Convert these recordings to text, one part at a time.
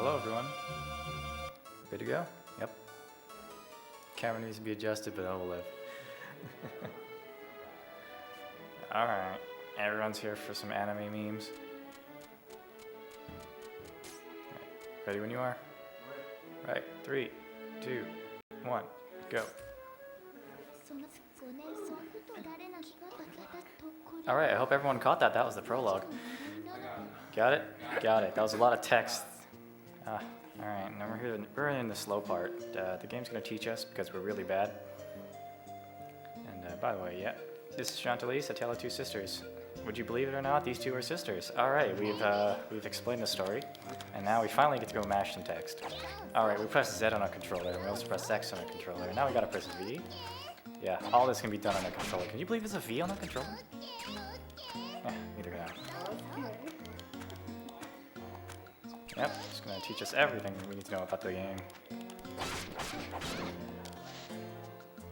Hello everyone. Good to go? Yep. Camera needs to be adjusted, but I'll live. Alright, everyone's here for some anime memes. Ready when you are? Right, 3, 2, 1, go. Alright, I hope everyone caught that. That was the prologue. Got it? Got it. That was a lot of text. Alright, now we're in the slow part. The game's going to teach us because we're really bad. And by the way, yeah, this is Chantelise, A Tale of Two Sisters. Would you believe it or not, these two are sisters. Alright, we've explained the story, and now we finally get to go mash some text. Alright, we press Z on our controller, and we also press X on our controller, and now we gotta press V. Yeah, all this can be done on a controller. Can you believe there's a V on a controller? Neither can I. Yep, it's gonna teach us everything we need to know about the game.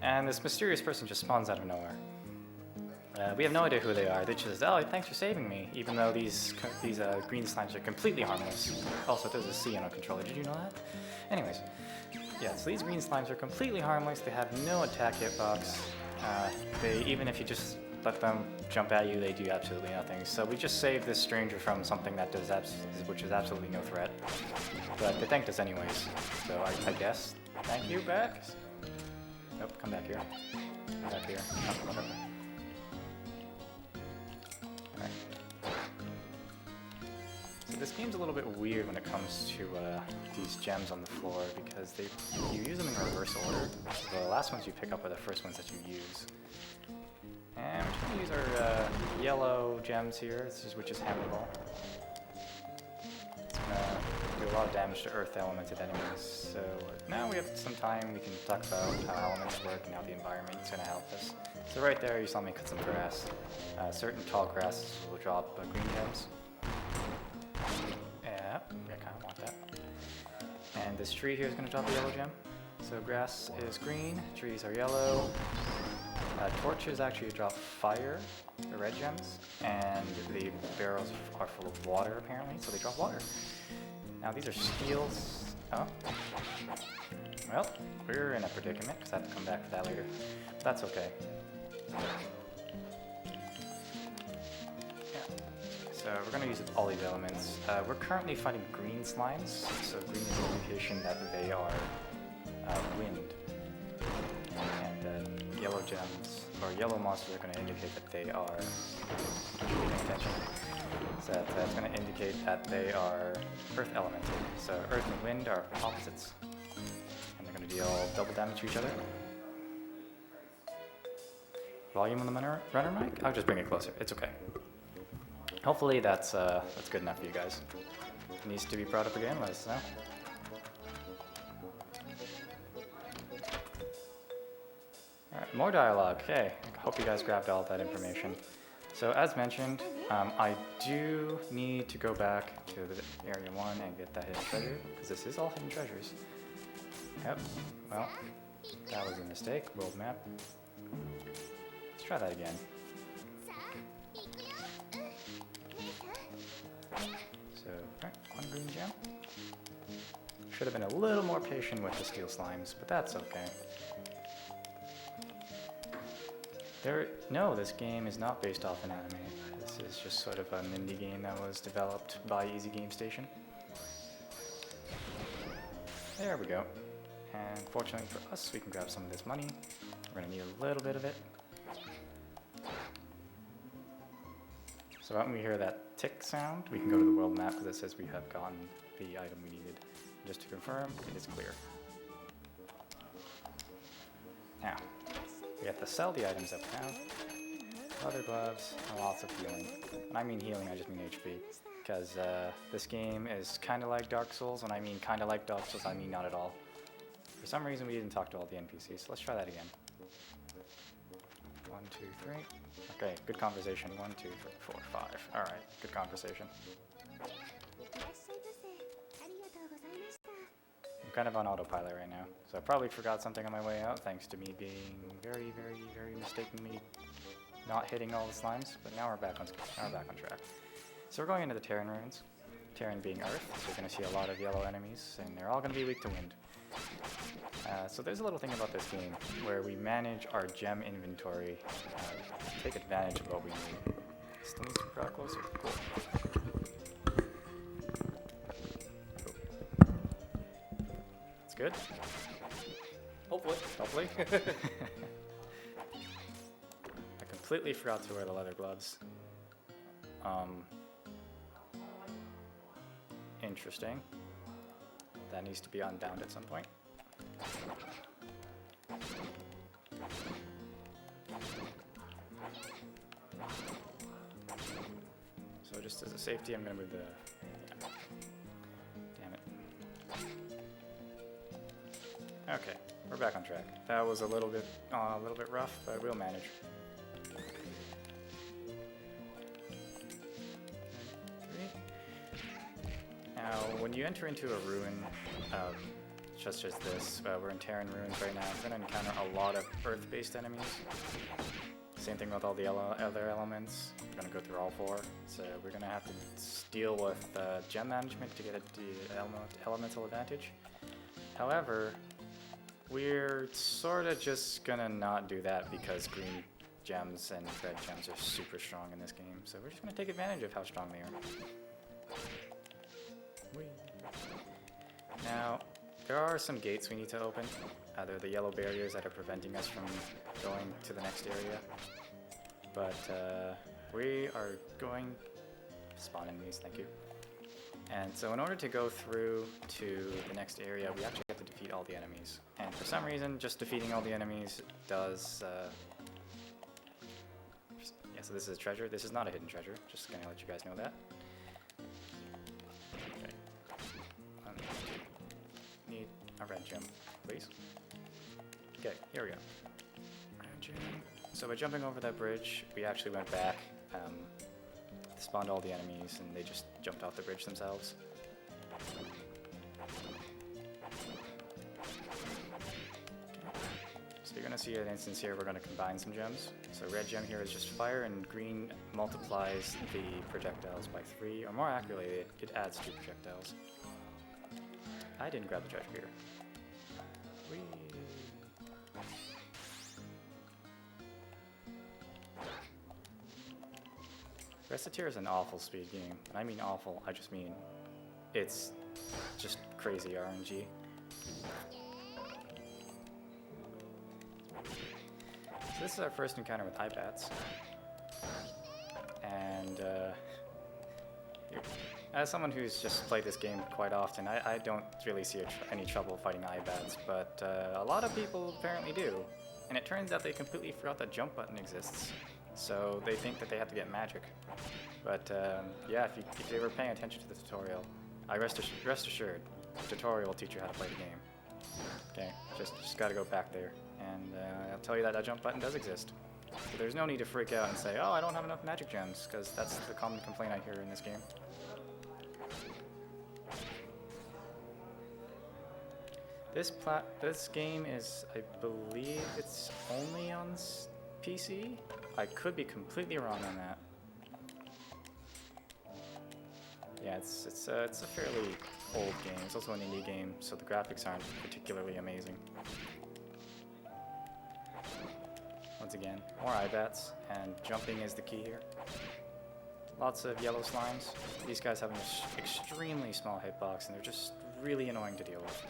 And this mysterious person just spawns out of nowhere. We have no idea who they are. They just, oh, thanks for saving me, even though these green slimes are completely harmless. Also, there's a C on our controller. Did you know that? Anyways, yeah, so these green slimes are completely harmless. They have no attack hitbox. Even if you just let them jump at you, they do absolutely nothing. So we just saved this stranger from something that does which is absolutely no threat. But they thanked us anyways. So I guess thank you back. Nope, come back here. Come back here. Oh, whatever. Alright. So this game's a little bit weird when it comes to these gems on the floor because you use them in reverse order. So the last ones you pick up are the first ones that you use. And we're just going to use our yellow gems here, which is Hammer Ball. It's going to do a lot of damage to earth elemented enemies. So now we have some time, we can talk about how elements work and how the environment is going to help us. So right there you saw me cut some grass. Certain tall grasses will drop green gems. Yeah, I kind of want that. And this tree here is going to drop a yellow gem. So grass is green, trees are yellow. Torches actually drop fire, the red gems, and the barrels are full of water apparently, so they drop water. Now these are steels. Oh. Well, we're in a predicament because I have to come back for that later. But that's okay. Yeah. So we're going to use all these elements. We're currently fighting green slimes, so green is an indication that they are wind. And yellow gems, or yellow monsters are going to indicate that they are, paying attention, so that's going to indicate that they are earth elemental. So earth and wind are opposites, and they're going to deal double damage to each other. Volume on the runner mic? I'll just bring it closer, it's okay. Hopefully that's good enough for you guys. If it needs to be brought up again, let us know. Alright, more dialogue. Okay, I hope you guys grabbed all of that information. So as mentioned, I do need to go back to the Area 1 and get that hidden treasure, because this is all hidden treasures. Yep, well, that was a mistake. World map. Let's try that again. So, alright, one green gem. Should have been a little more patient with the steel slimes, but that's okay. No, this game is not based off an anime. This is just sort of an indie game that was developed by Easy Game Station. There we go. And fortunately for us, we can grab some of this money. We're going to need a little bit of it. So when we hear that tick sound, we can go to the world map because it says we have gotten the item we needed. Just to confirm, it is clear. Now, we have to sell the items that we have. Leather gloves, and lots of healing. When I mean healing, I just mean HP. Because this game is kind of like Dark Souls. When I mean kind of like Dark Souls, I mean not at all. For some reason, we didn't talk to all the NPCs, so let's try that again. 1, 2, 3. Okay, good conversation. 1, 2, 3, 4, 5. Alright, good conversation. I'm kind of on autopilot right now, so I probably forgot something on my way out, thanks to me being very, very, very mistakenly not hitting all the slimes, but now we're back on track. So we're going into the Terran Ruins. Terran being Earth, so you're going to see a lot of yellow enemies, and they're all going to be weak to wind. So there's a little thing about this game where we manage our gem inventory, take advantage of what we need. Still needs to be brought closer. Cool. That's good. Hopefully. Hopefully. I completely forgot to wear the leather gloves. Interesting. That needs to be unbound at some point. So just as a safety, I'm going to move the... Yeah. Damn it. Okay, we're back on track. That was a little bit rough, but we'll manage. Now, when you enter into a ruin, such as this, we're in Terran Ruins right now, we're going to encounter a lot of Earth-based enemies. Same thing with all the other elements. We're going to go through all four, so we're going to have to deal with gem management to get the elemental advantage. However, we're sort of just going to not do that because green gems and red gems are super strong in this game, so we're just going to take advantage of how strong they are. Now, there are some gates we need to open. They're the yellow barriers that are preventing us from going to the next area. But we are going... Spawn in these, thank you. And so in order to go through to the next area, we actually have to defeat all the enemies. And for some reason, just defeating all the enemies does... Yeah, so this is a treasure. This is not a hidden treasure. Just gonna let you guys know that. Need a red gem, please. Okay, here we go. Red gem. So by jumping over that bridge, we actually went back, spawned all the enemies, and they just jumped off the bridge themselves. So you're gonna see an instance here, we're gonna combine some gems. So red gem here is just fire, and green multiplies the projectiles by 3, or more accurately, it adds 2 projectiles. I didn't grab the treasure here. Whee. Reciteer is an awful speed game. And I mean awful, I just mean it's just crazy RNG. So this is our first encounter with Ibats. And as someone who's just played this game quite often, I don't really see any trouble fighting Ibats, but a lot of people apparently do. And it turns out they completely forgot that jump button exists. So they think that they have to get magic. But yeah, if they were paying attention to the tutorial, rest assured, the tutorial will teach you how to play the game. Okay, just gotta go back there. And I'll tell you that jump button does exist. So there's no need to freak out and say, oh, I don't have enough magic gems, because that's the common complaint I hear in this game. This game is, I believe it's only on PC? I could be completely wrong on that. Yeah, it's a fairly old game. It's also an indie game, so the graphics aren't particularly amazing. Once again, more Ibats, and jumping is the key here. Lots of yellow slimes. These guys have an extremely small hitbox, and they're just really annoying to deal with.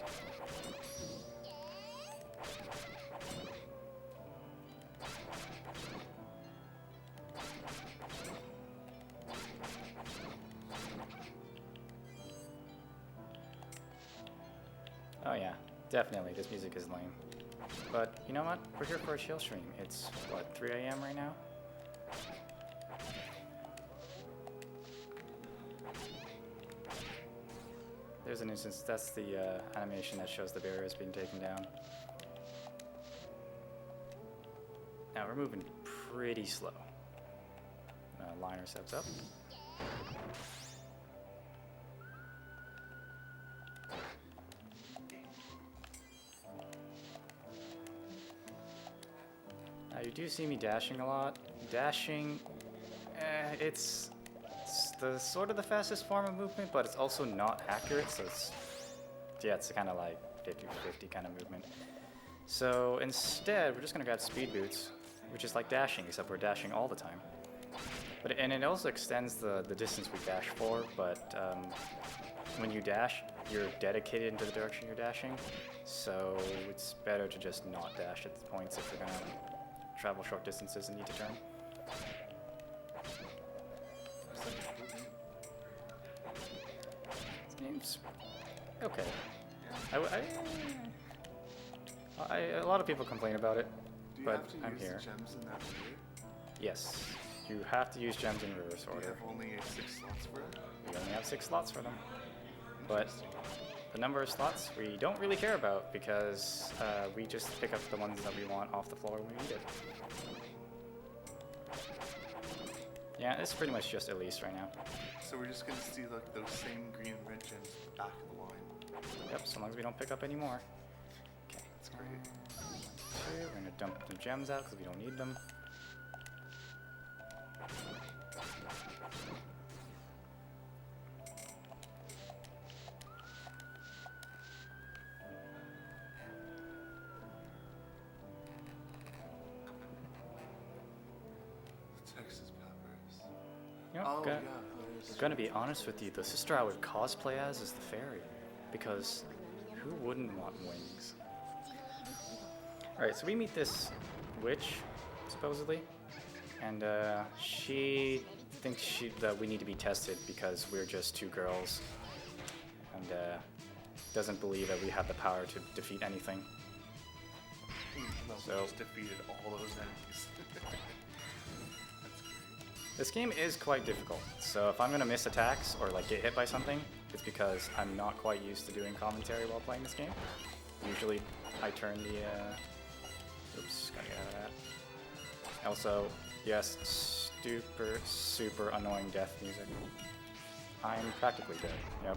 Oh yeah, definitely, this music is lame. But you know what? We're here for a chill stream. It's, what, 3 AM right now? There's an instance, that's the animation that shows the barriers being taken down. Now we're moving pretty slow. Liner steps up. Now, you do see me dashing a lot. Dashing, it's a little bit of a It's the sort of the fastest form of movement, but it's also not accurate, so it's kind of like 50-50 kind of movement. So instead, we're just gonna grab speed boots, which is like dashing, except we're dashing all the time. And it also extends the distance we dash for, but when you dash, you're dedicated into the direction you're dashing, so it's better to just not dash at the points if you're gonna travel short distances and need to turn. This game's okay. A lot of people complain about it, but I'm here. Gems in that order? Yes, you have to use gems in reverse order. Do you have only 6 slots for it? We only have 6 slots for them. But the number of slots we don't really care about because we just pick up the ones that we want off the floor when we need it. Yeah, it's pretty much just Elise right now. So we're just gonna see like those same green and red gems at the back of the line. Yep, so long as we don't pick up any more. Okay, That's great. we're gonna dump the gems out because we don't need them. Texas peppers. You know, Oh, go- yeah. I'm gonna be honest with you, the sister I would cosplay as is the fairy, because who wouldn't want wings? Alright, so we meet this witch, supposedly, and she thinks that we need to be tested because we're just 2 girls, and doesn't believe that we have the power to defeat anything. No, So- we just defeated all those enemies. That's great. This game is quite difficult, so if I'm gonna miss attacks or like get hit by something, it's because I'm not quite used to doing commentary while playing this game. Usually I turn the, oops, gotta get out of that. Also, yes, super annoying death music. I'm practically dead, yep.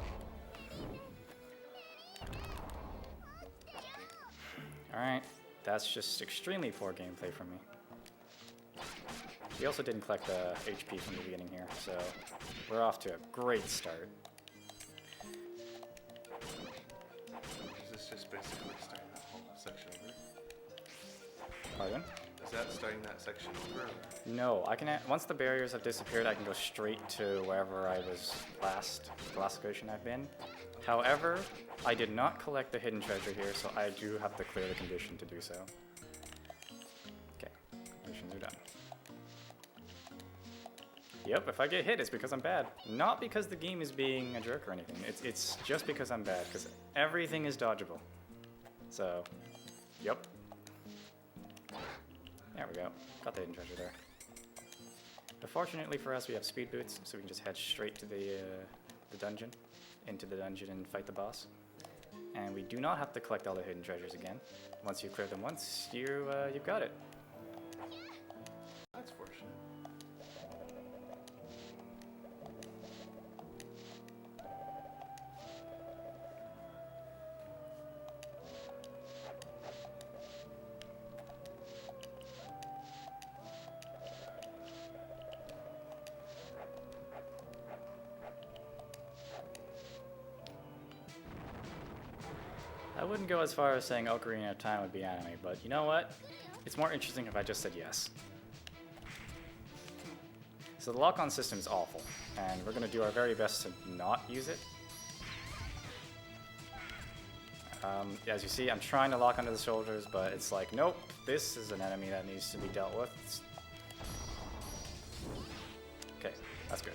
Alright, that's just extremely poor gameplay from me. We also didn't collect the HP from the beginning here, so we're off to a great start. Is this just basically starting that whole section over? Pardon? Is that starting that section over? No, I can. Once the barriers have disappeared, I can go straight to wherever I was last, the last location I've been. However, I did not collect the hidden treasure here, so I do have to clear the condition to do so. Okay, conditions are done. Yep, if I get hit, it's because I'm bad. Not because the game is being a jerk or anything. It's just because I'm bad, because everything is dodgeable. So, yep. There we go. Got the hidden treasure there. But fortunately for us, we have speed boots, so we can just head straight to the dungeon, into the dungeon and fight the boss. And we do not have to collect all the hidden treasures again. Once you clear them once, you've got it. That's fortunate. I wouldn't go as far as saying Ocarina of Time would be anime, but you know what? It's more interesting if I just said yes. So the lock-on system is awful, and we're going to do our very best to not use it. As you see, I'm trying to lock onto the shoulders, but it's like, nope, this is an enemy that needs to be dealt with. Okay, that's good.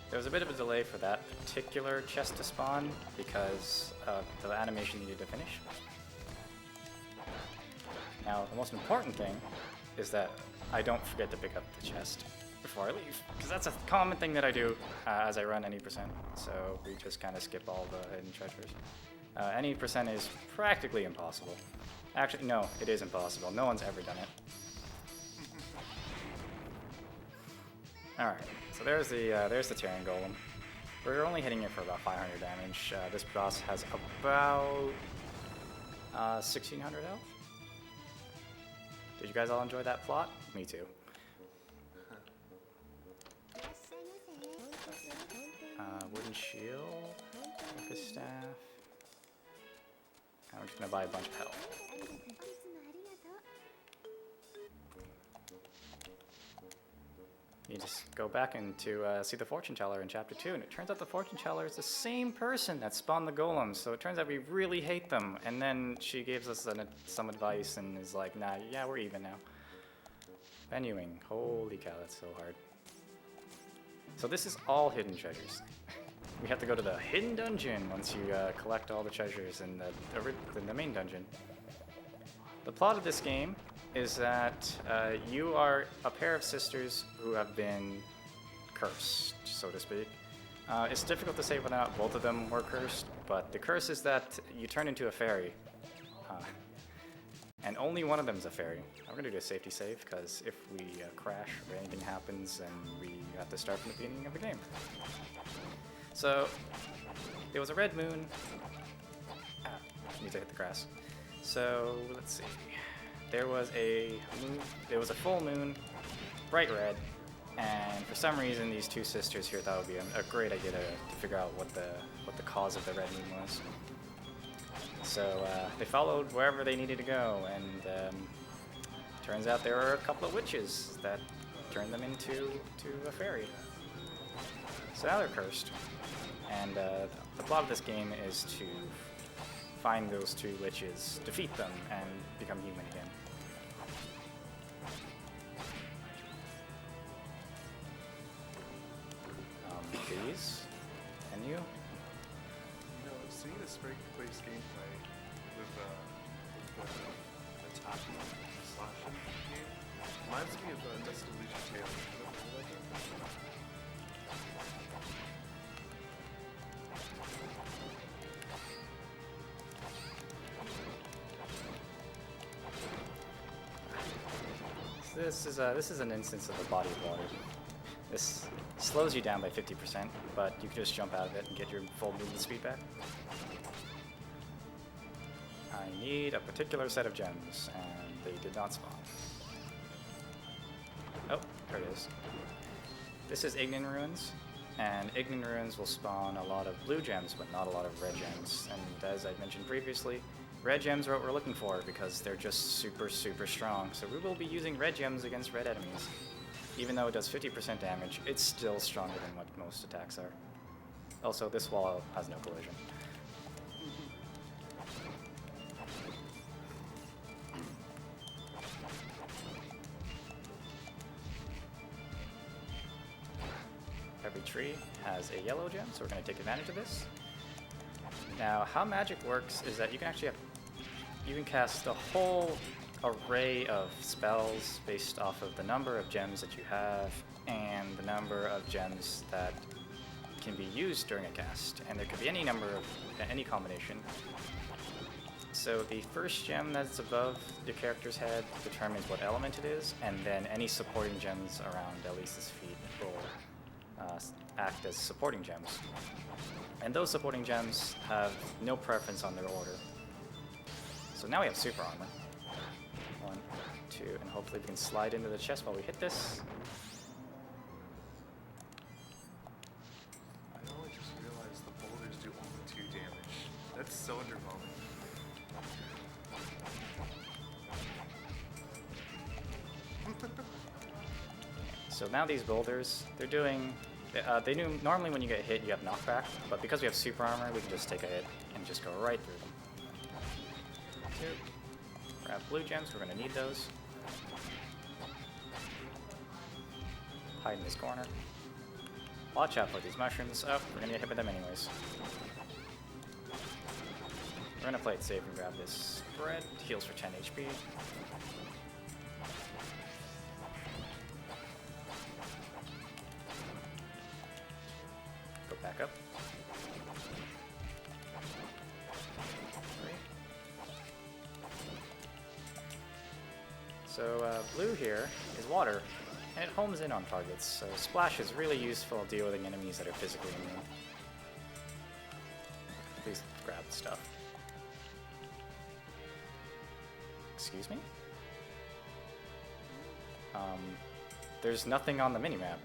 There was a bit of a delay for that particular chest to spawn because the animation needed to finish. Now, the most important thing is that I don't forget to pick up the chest before I leave, because that's a common thing that I do as I run any percent. So we just kind of skip all the hidden treasures. Any percent is practically impossible. Actually, no, it is impossible. No one's ever done it. All right. So there's the Terran Golem. We're only hitting it for about 500 damage. This boss has about 1600 health. Did you guys all enjoy that plot? Me too. Wooden shield, focus staff. And we're just gonna buy a bunch of health. You just go back into see the fortune teller in chapter 2, and it turns out the fortune teller is the same person that spawned the golems. So it turns out we really hate them. And then she gives us some advice and is like, "Nah, yeah, we're even now." Venuing, holy cow, that's so hard. So this is all hidden treasures. We have to go to the hidden dungeon once you collect all the treasures in the main dungeon. The plot of this game is that you are a pair of sisters who have been cursed, so to speak. It's difficult to say whether or not both of them were cursed, but the curse is that you turn into a fairy. And only one of them is a fairy. I'm going to do a safety save, because if we crash or anything happens, then we have to start from the beginning of the game. So, there was a red moon. Need to hit the grass. So, let's see. There was a full moon, bright red, and for some reason these two sisters here thought it would be a great idea to figure out what the cause of the red moon was. So they followed wherever they needed to go, and turns out there were a couple of witches that turned them into a fairy. So now they're cursed, and the plot of this game is to find those two witches, defeat them, and become human again. These, and you? You know, seeing this break-based gameplay with the attacking slashing game reminds me of Dust of Legion Tale. You ever heard of that game? This is an instance of the body of water. This slows you down by 50%, but you can just jump out of it and get your full movement speed back. I need a particular set of gems, and they did not spawn. Oh, there it is. This is Eggman Ruins, and Eggman Ruins will spawn a lot of blue gems, but not a lot of red gems. And as I mentioned previously, red gems are what we're looking for because they're just super, super strong. So we will be using red gems against red enemies. Even though it does 50% damage, it's still stronger than what most attacks are. Also, this wall has no collision. Every tree has a yellow gem, so we're going to take advantage of this. Now, how magic works is that you can cast a whole array of spells based off of the number of gems that you have and the number of gems that can be used during a cast, and there could be any combination. So the first gem that's above your character's head determines what element it is, and then any supporting gems around Elise's feet will act as supporting gems. And those supporting gems have no preference on their order. So now we have super armor. 1, 2, and hopefully we can slide into the chest while we hit this. I only just realized the boulders do only 2 damage. That's so underwhelming. So now these boulders, they're doing... normally when you get hit you have knockback, but because we have super armor we can just take a hit and just go right through them. 2. Grab blue gems, we're going to need those. Hide in this corner. Watch out for these mushrooms. Oh, we're going to get hit by them anyways. We're going to play it safe and grab this bread. Heals for 10 HP. Go back up. 3. So blue here is water, and it homes in on targets, so Splash is really useful dealing with enemies that are physically immune. Please grab the stuff. Excuse me? There's nothing on the minimap.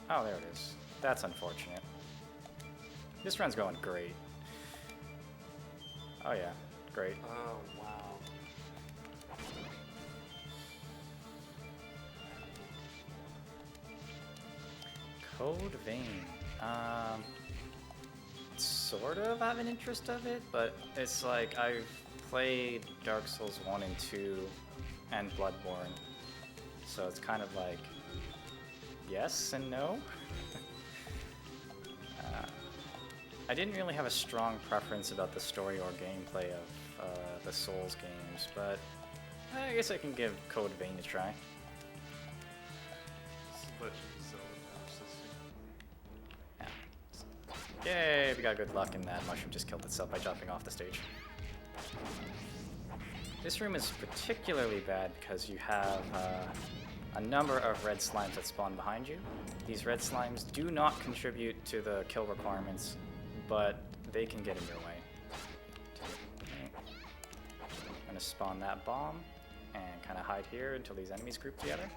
Oh, there it is. That's unfortunate. This run's going great. Oh yeah, great. Oh, wow. Code Vein. Sort of have an interest of it, but it's like I've played Dark Souls 1 and 2 and Bloodborne, so it's kind of like yes and no. I didn't really have a strong preference about the story or gameplay of the Souls games, but I guess I can give Code Vein a try. This is Legend of Zelda system. Yeah. Yay, we got good luck, and that mushroom just killed itself by jumping off the stage. This room is particularly bad because you have a number of red slimes that spawn behind you. These red slimes do not contribute to the kill requirements, but they can get in your way. Okay. I'm gonna spawn that bomb and kind of hide here until these enemies group together.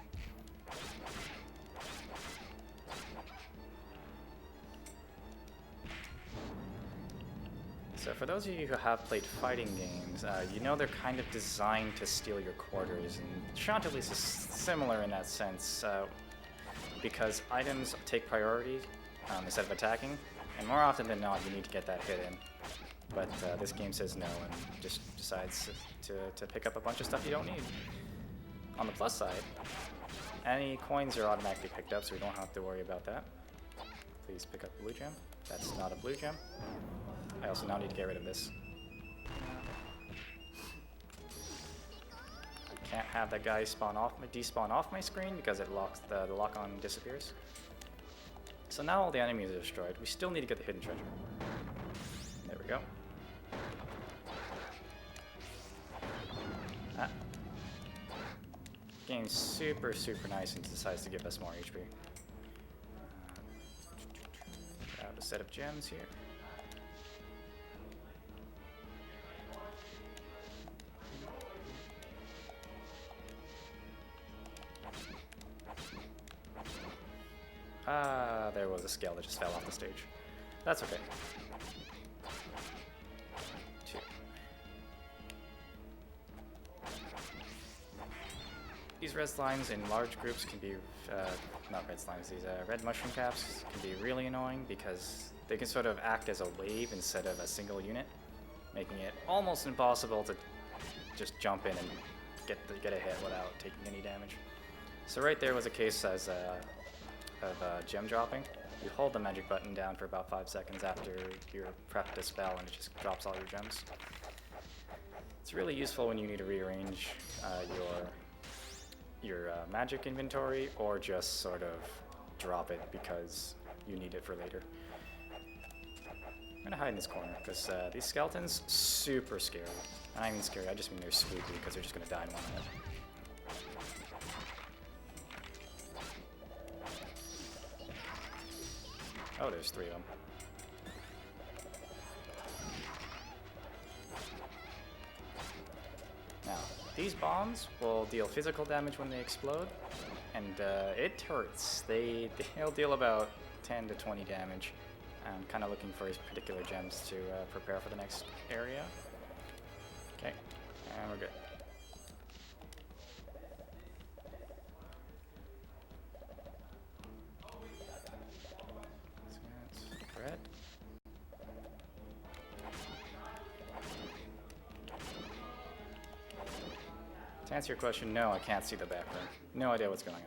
So for those of you who have played fighting games, you know they're kind of designed to steal your quarters, and Chantelise is similar in that sense, because items take priority instead of attacking, and more often than not you need to get that hit in. But this game says no and just decides to pick up a bunch of stuff you don't need. On the plus side, any coins are automatically picked up, so we don't have to worry about that. Please pick up a blue gem. That's not a blue gem. I also now need to get rid of this. I can't have that guy despawn off my screen because it locks the lock-on disappears. So now all the enemies are destroyed. We still need to get the hidden treasure. There we go. Ah. Game's super nice and decides to give us more HP. Grab a set of gems here. Ah, there was a scale that just fell off the stage. That's okay. 2. These red slimes in large groups can be, not red slimes, these red mushroom caps can be really annoying because they can sort of act as a wave instead of a single unit, making it almost impossible to just jump in and get a hit without taking any damage. So right there was a case of gem dropping. You hold the magic button down for about 5 seconds after you're prepped a spell and it just drops all your gems. It's really useful when you need to rearrange your magic inventory or just sort of drop it because you need it for later. I'm gonna hide in this corner because these skeletons, super scary. Not even scary, I just mean they're spooky because they're just gonna die in 1 minute. Oh, there's 3 of them. Now, these bombs will deal physical damage when they explode, and it hurts. They'll deal about 10 to 20 damage. I'm kind of looking for his particular gems to prepare for the next area. Okay, and we're good. Red. To answer your question, no, I can't see the background. No idea what's going on.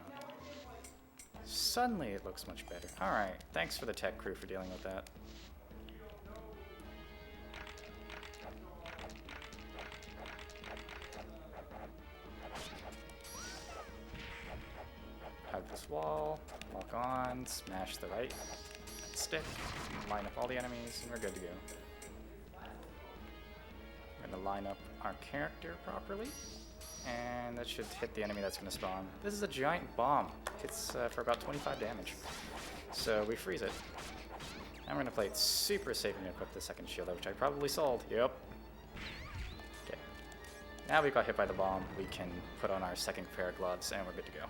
Suddenly it looks much better. Alright, thanks for the tech crew for dealing with that. Hug this wall, walk on, smash the right stick, line up all the enemies, and we're good to go. We're going to line up our character properly, and that should hit the enemy that's going to spawn. This is a giant bomb. Hits for about 25 damage. So we freeze it. And we're going to play it super safe and equip the second shield, which I probably sold. Yep. Okay. Now we got hit by the bomb, we can put on our second pair of gloves, and we're good to go.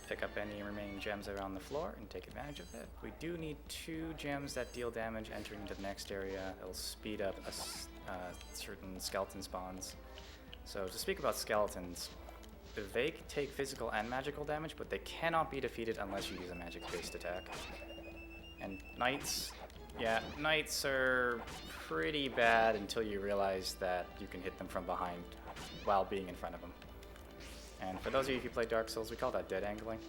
pick up any remaining gems around the floor and take advantage of it. We do need 2 gems that deal damage entering into the next area. It'll speed up certain skeleton spawns. So to speak about skeletons, they take physical and magical damage, but they cannot be defeated unless you use a magic-based attack. And knights, yeah, knights are pretty bad until you realize that you can hit them from behind while being in front of them. And for those of you who play Dark Souls, we call that dead angling.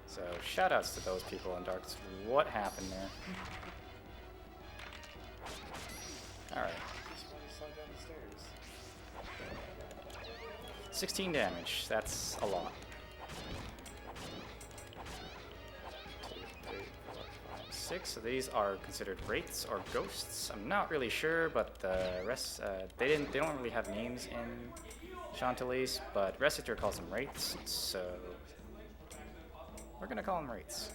So shoutouts to those people in Dark Souls. What happened there? Alright. 16 damage, that's a lot. 2, 3, 4, 5, 6. So these are considered wraiths or ghosts. I'm not really sure, but the rest they don't really have names in Chantelise, but Recitor calls them wraiths, so we're gonna call them wraiths.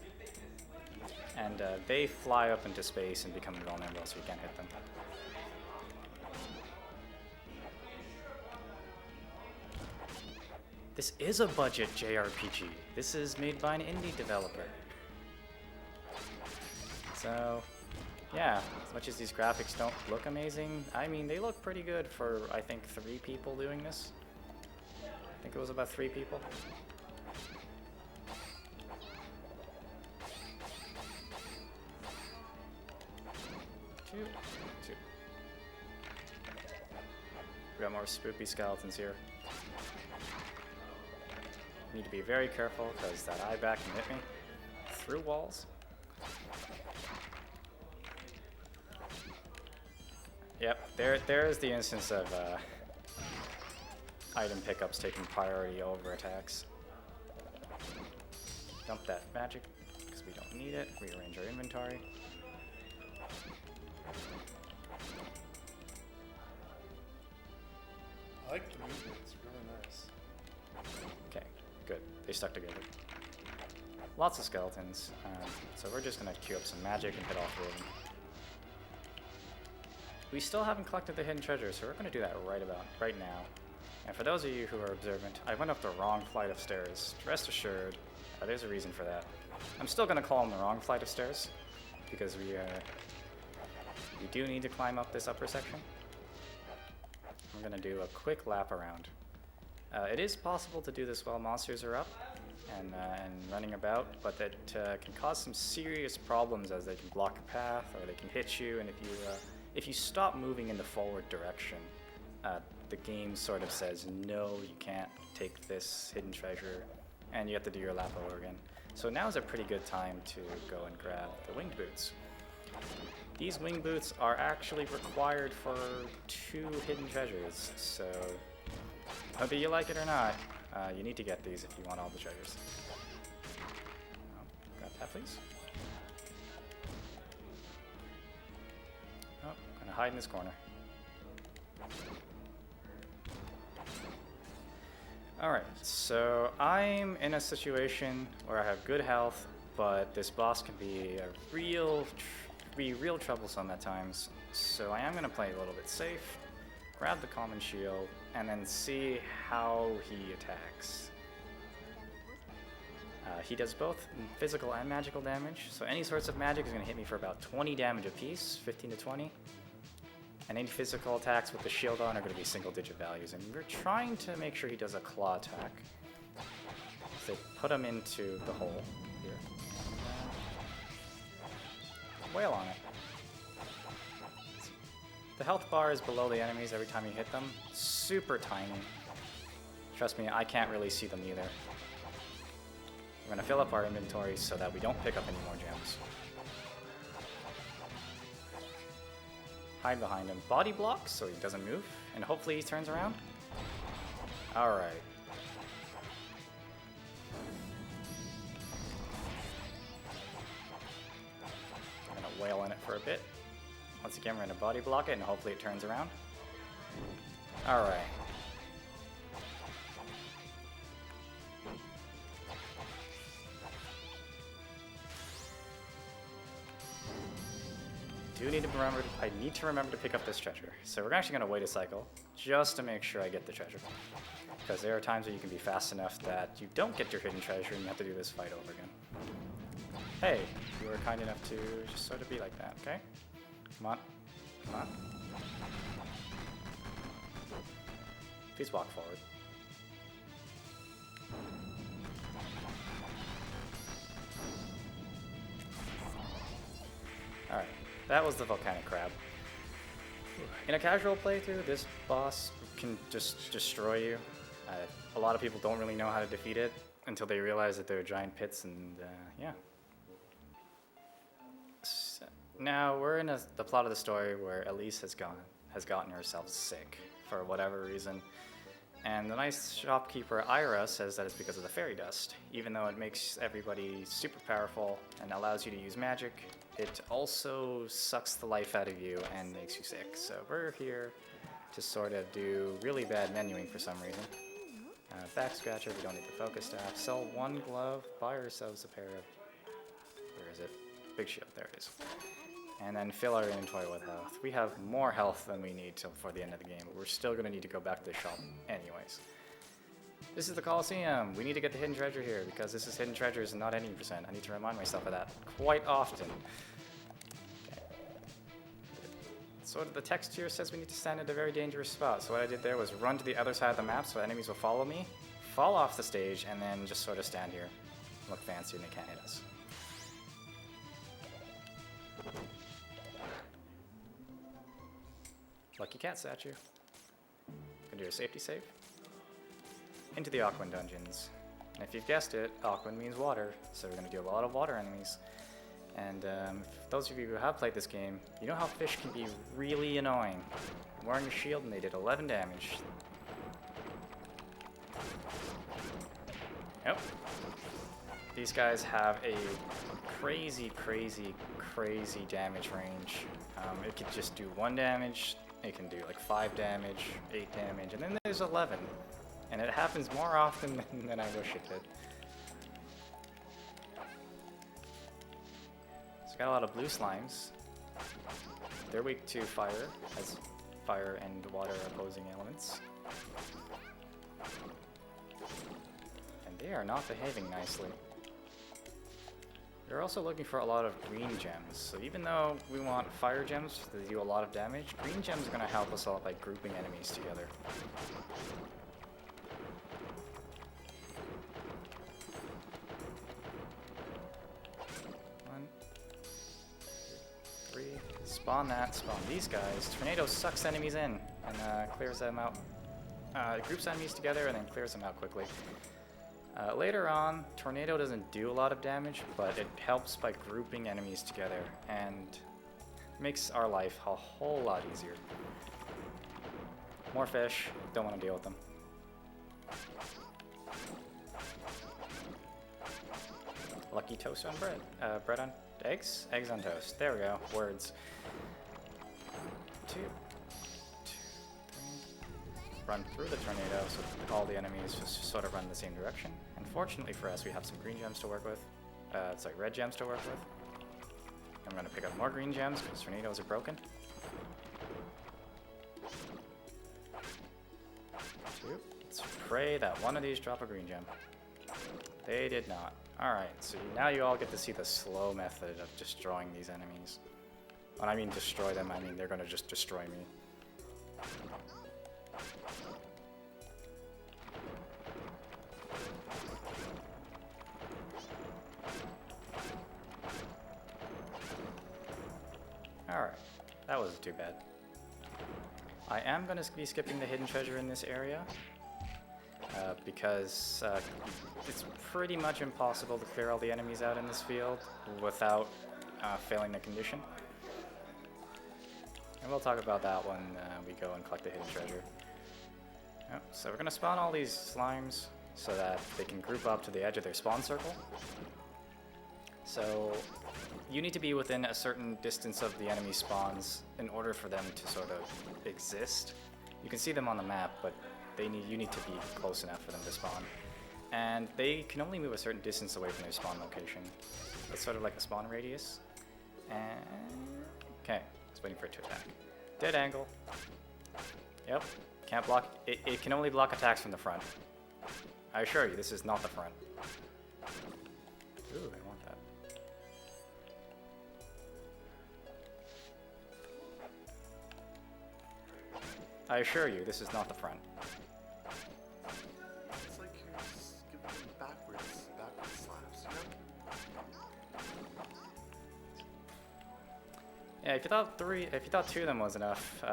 And they fly up into space and become invulnerable, so you can't hit them. This is a budget JRPG. This is made by an indie developer. So, yeah, as much as these graphics don't look amazing, I mean, they look pretty good for, I think, 3 people doing this. I think it was about 3 people. Two. We got more spoopy skeletons here. Need to be very careful because that eye back can hit me through walls. Yep, there's the instance of item pickups taking priority over attacks. Dump that magic because we don't need it. Rearrange our inventory. I like the movement, it's really nice. Okay, good. They stuck together. Lots of skeletons, so we're just gonna queue up some magic and hit all 3 of them. We still haven't collected the hidden treasure, so we're gonna do that right now. And for those of you who are observant, I went up the wrong flight of stairs. Rest assured, there's a reason for that. I'm still gonna call them the wrong flight of stairs, because we do need to climb up this upper section. I'm gonna do a quick lap around. It is possible to do this while monsters are up and running about, but that can cause some serious problems as they can block your path or they can hit you, and if you stop moving in the forward direction, the game sort of says, no, you can't take this hidden treasure, and you have to do your lap over again. So now is a pretty good time to go and grab the winged boots. These wing boots are actually required for 2 hidden treasures, so whether you like it or not, you need to get these if you want all the treasures. Grab that, please. Oh, I'm gonna hide in this corner. Alright, so I'm in a situation where I have good health, but this boss can be real troublesome at times. So I am going to play a little bit safe, grab the common shield, and then see how he attacks. He does both physical and magical damage, so any sorts of magic is going to hit me for about 20 damage apiece, 15 to 20. And any physical attacks with the shield on are going to be single-digit values, and we're trying to make sure he does a claw attack. So put him into the hole here. Wail on it. The health bar is below the enemies every time you hit them. Super tiny. Trust me, I can't really see them either. We're going to fill up our inventory so that we don't pick up any more gems. Hide behind him. Body block so he doesn't move, and hopefully he turns around. Alright. I'm gonna wail in it for a bit. Once again, we're gonna body block it, and hopefully it turns around. Alright. I need to remember to pick up this treasure. So we're actually gonna wait a cycle just to make sure I get the treasure. Because there are times where you can be fast enough that you don't get your hidden treasure and you have to do this fight over again. Hey, you were kind enough to just sort of be like that, okay? Come on. Come on. Please walk forward. Alright, that was the Volcanic Crab. In a casual playthrough, this boss can just destroy you. A lot of people don't really know how to defeat it until they realize that there are giant pits, and yeah. So now we're in the plot of the story where Elise has gotten herself sick for whatever reason, and the nice shopkeeper Ira says that it's because of the fairy dust. Even though it makes everybody super powerful and allows you to use magic, it also sucks the life out of you and makes you sick. So we're here to sort of do really bad menuing for some reason. Back scratcher, we don't need the focus staff. Sell one glove, buy ourselves a pair of, where is it? Big shield, there it is. And then fill our inventory with health. We have more health than we need for the end of the game, but we're still going to need to go back to the shop anyways. This is the Coliseum. We need to get the hidden treasure here because this is hidden treasures and not 80%. I need to remind myself of that quite often. Okay. Sort of the text here says we need to stand at a very dangerous spot. So what I did there was run to the other side of the map so enemies will follow me, fall off the stage, and then just sort of stand here, look fancy, and they can't hit us. Lucky cat statue. Gonna do a safety save. Into the Aquan dungeons. And if you've guessed it, Aquan means water, so we're gonna do a lot of water enemies. And for those of you who have played this game, you know how fish can be really annoying. I'm wearing a shield and they did 11 damage. Yep. These guys have a crazy, crazy, crazy damage range. It could just do 1 damage, it can do like 5 damage, 8 damage, and then there's 11. And it happens more often than I wish it did. So got a lot of blue slimes. They're weak to fire, as fire and water are opposing elements. And they are not behaving nicely. We're also looking for a lot of green gems, so even though we want fire gems to do a lot of damage, green gems are going to help us out by grouping enemies together. 1, 2, 3, spawn that, spawn these guys. Tornado sucks enemies in and clears them out. Groups enemies together and then clears them out quickly. Later on, Tornado doesn't do a lot of damage, but it helps by grouping enemies together and makes our life a whole lot easier. More fish, don't want to deal with them. Lucky toast on bread. Bread on eggs? Eggs on toast. There we go. Words. 2, 3. Run through the tornado so all the enemies just sort of run in the same direction. And fortunately for us, we have some green gems to work with. Red gems to work with. I'm going to pick up more green gems because tornadoes are broken. 2. Let's pray that one of these drop a green gem. They did not. Alright, so now you all get to see the slow method of destroying these enemies. When I mean destroy them, I mean they're going to just destroy me. Alright, that wasn't too bad. I am going to be skipping the hidden treasure in this area because it's pretty much impossible to clear all the enemies out in this field without failing the condition. And we'll talk about that when we go and collect the hidden treasure. Yep, so we're going to spawn all these slimes so that they can group up to the edge of their spawn circle. So you need to be within a certain distance of the enemy spawns in order for them to sort of exist. You can see them on the map, but you need to be close enough for them to spawn. And they can only move a certain distance away from their spawn location. It's sort of like a spawn radius. And Okay, just waiting for it to attack. Dead angle. Yep, can't block. It can only block attacks from the front. I assure you, this is not the front. Ooh, I want that. I assure you, this is not the front. It's like you're just giving them backwards slaps, you know? Yeah, if you thought two of them was enough,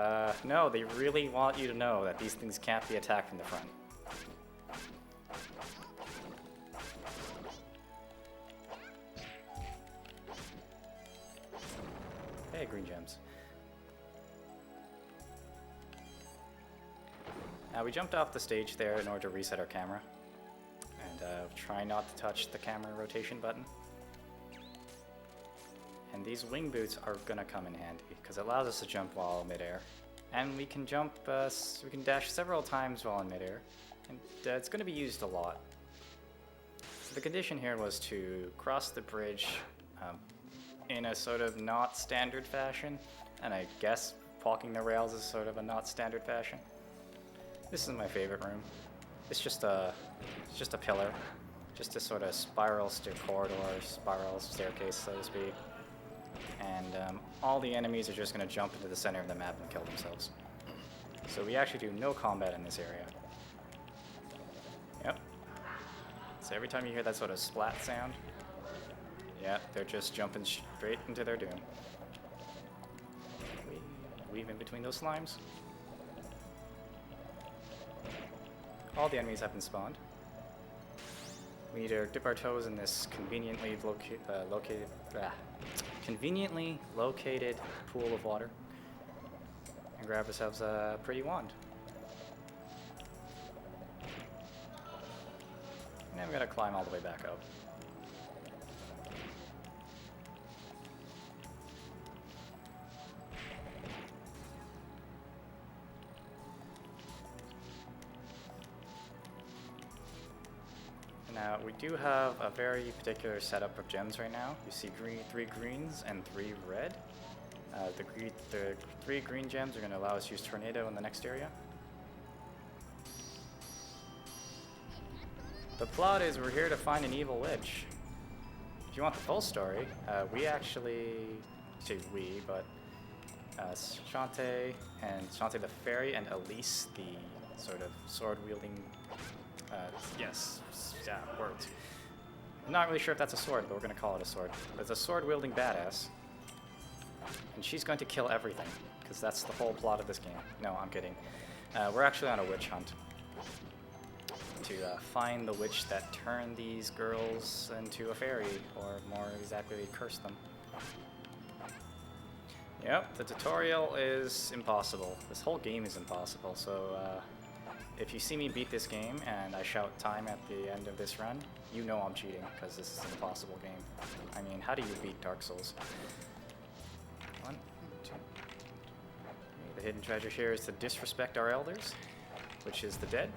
no, they really want you to know that these things can't be attacked from the front. Hey, green gems. Now we jumped off the stage there in order to reset our camera, and try not to touch the camera rotation button. And these wing boots are gonna come in handy because it allows us to jump while midair, and we can jump, we can dash several times while in midair, and it's gonna be used a lot. So the condition here was to cross the bridge in a sort of not standard fashion, and I guess walking the rails is sort of a not standard fashion. This is my favorite room. It's just a pillar, just a sort of spiral staircase, so to speak. And all the enemies are just going to jump into the center of the map and kill themselves. So we actually do no combat in this area. Yep. So every time you hear that sort of splat sound, yeah, they're just jumping straight into their doom. We weave in between those slimes. All the enemies have been spawned. We need to dip our toes in this conveniently located pool of water and grab ourselves a pretty wand. And then we gotta climb all the way back up. Now, we do have a very particular setup of gems right now. You see 3 greens and 3 red. The 3 green gems are going to allow us to use Tornado in the next area. The plot is we're here to find an evil witch. If you want the full story, Shantae the fairy and Elise, the sort of sword-wielding, words. I'm not really sure if that's a sword, but we're going to call it a sword. It's a sword-wielding badass. And she's going to kill everything, because that's the whole plot of this game. No, I'm kidding. We're actually on a witch hunt to find the witch that turned these girls into a fairy, or more exactly, curse them. Yep, the tutorial is impossible. This whole game is impossible, so if you see me beat this game and I shout time at the end of this run, you know I'm cheating, because this is an impossible game. I mean, how do you beat Dark Souls? 1, 2. The hidden treasure here is to disrespect our elders, which is the dead.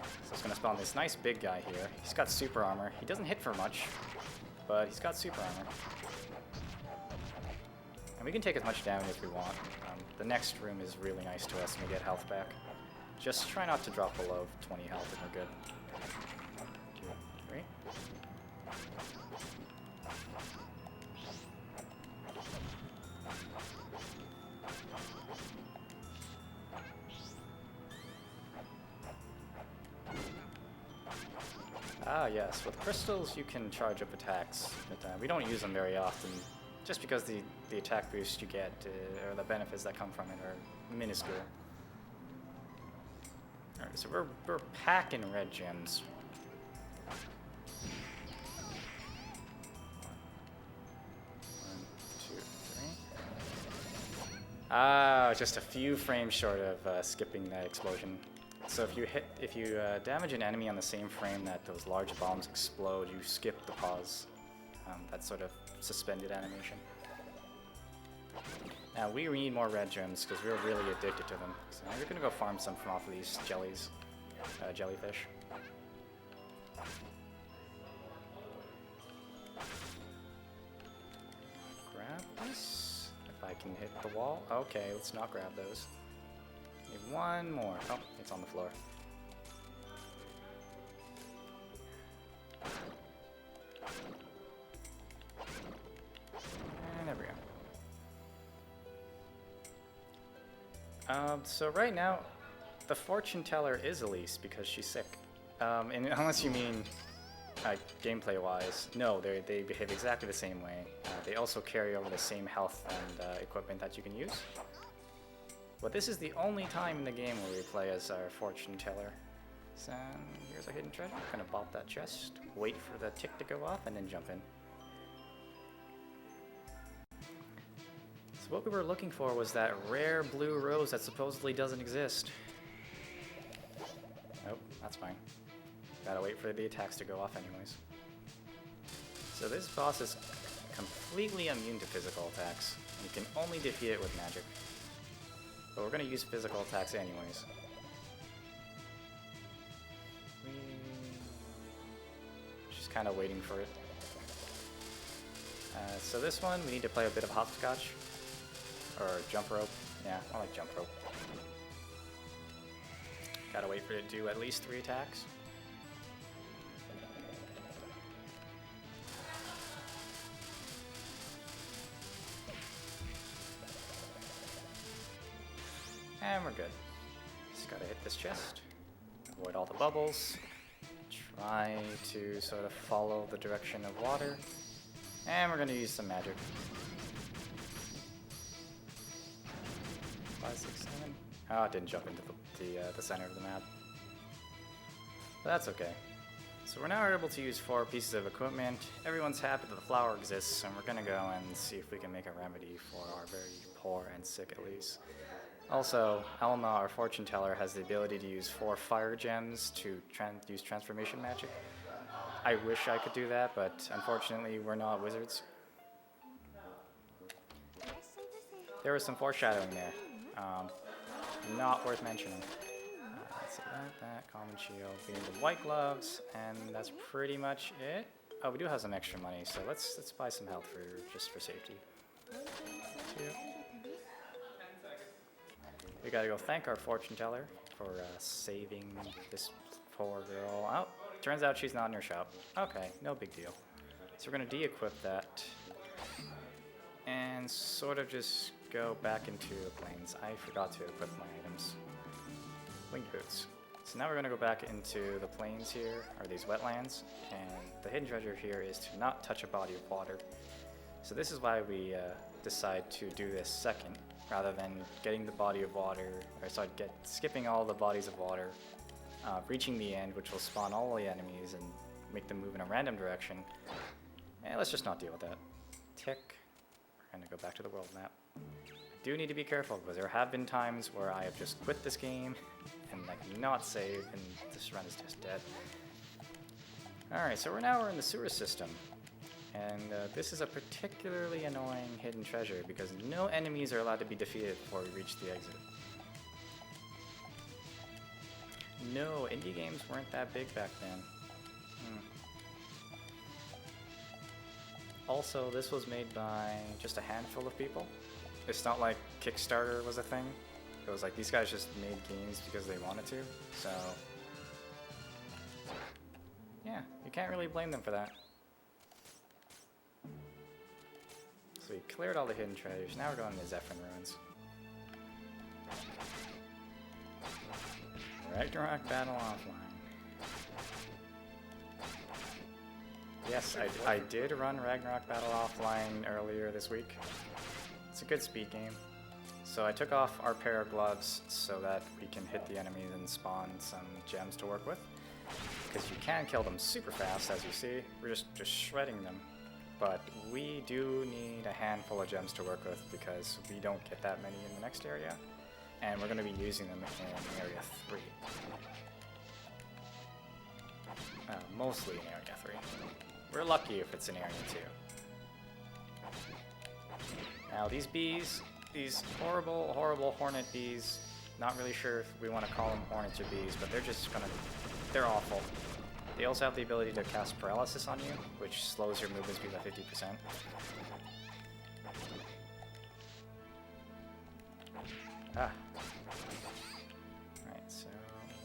So it's going to spawn this nice big guy here. He's got super armor. He doesn't hit for much, but he's got super armor. And we can take as much damage as we want. The next room is really nice to us and we get health back. Just try not to drop below 20 health and we're good. 2, 3. Ah yes, with crystals you can charge up attacks, but we don't use them very often, just because the attack boost you get, or the benefits that come from it, are minuscule. Alright, so we're packing red gems. 1, 2, 3. Ah, just a few frames short of skipping that explosion. So if you damage an enemy on the same frame that those large bombs explode, you skip the pause. That sort of suspended animation. Now we need more red gems because we're really addicted to them. So now we're gonna go farm some from off of these jellyfish. Grab this. If I I can hit the wall. Okay, let's not grab those. Need one more. Oh, it's on the floor. And there we go. So right now, the fortune teller is Elise because she's sick. And unless you mean gameplay-wise, no, they behave exactly the same way. They also carry over the same health and equipment that you can use. But this is the only time in the game where we play as our fortune teller. So here's our hidden treasure. I'm gonna pop that chest, wait for the tick to go off, and then jump in. So what we were looking for was that rare blue rose that supposedly doesn't exist. Nope, that's fine. Gotta wait for the attacks to go off anyways. So this boss is completely immune to physical attacks. You can only defeat it with magic. But we're gonna use physical attacks anyways. Just kind of waiting for it. So this one, we need to play a bit of hopscotch. Or jump rope. Yeah, I like jump rope. Gotta wait for it to do at least 3 attacks. And we're good. Just gotta hit this chest. Avoid all the bubbles. Try to sort of follow the direction of water. And we're gonna use some magic. 5, 6, 7. Oh, it didn't jump into the center of the map. But that's okay. So we're now able to use 4 pieces of equipment. Everyone's happy that the flower exists, and we're gonna go and see if we can make a remedy for our very poor and sick Elise. Also, Elma, our fortune teller, has the ability to use 4 fire gems to use transformation magic. I wish I could do that, but unfortunately we're not wizards. There was some foreshadowing there. Not worth mentioning. So that, common shield, being the white gloves, and that's pretty much it. Oh, we do have some extra money, so let's buy some health just for safety. 2. We gotta go thank our fortune teller for saving this poor girl. Oh, turns out she's not in her shop. Okay, no big deal. So we're gonna de-equip that and sort of just go back into the plains. I forgot to equip my items. Winged boots. So now we're gonna go back into the plains here, or these wetlands, and the hidden treasure here is to not touch a body of water. So this is why we decide to do this second, rather than getting the body of water, or sorry, skipping all the bodies of water, reaching the end, which will spawn all the enemies and make them move in a random direction. And let's just not deal with that. Tick. We're gonna go back to the world map. I do need to be careful, because there have been times where I have just quit this game and like not save, and this run is just dead. Alright, so we're in the sewer system. And this is a particularly annoying hidden treasure because no enemies are allowed to be defeated before we reach the exit. No, indie games weren't that big back then. Also, this was made by just a handful of people. It's not like Kickstarter was a thing. It was like these guys just made games because they wanted to. So, yeah, you can't really blame them for that. So we cleared all the hidden treasures. Now we're going to Zefram Ruins. Ragnarok Battle Offline. Yes, I did run Ragnarok Battle Offline earlier this week. It's a good speed game. So I took off our pair of gloves so that we can hit the enemies and spawn some gems to work with. Because you can kill them super fast, as you see. We're just shredding them. But we do need a handful of gems to work with because we don't get that many in the next area. And we're going to be using them in Area 3. Mostly in Area 3. We're lucky if it's in Area 2. Now these bees, these horrible, horrible hornet bees, not really sure if we want to call them hornets or bees, but they're awful. They also have the ability to cast paralysis on you, which slows your movement speed by 50%. Ah. Alright, so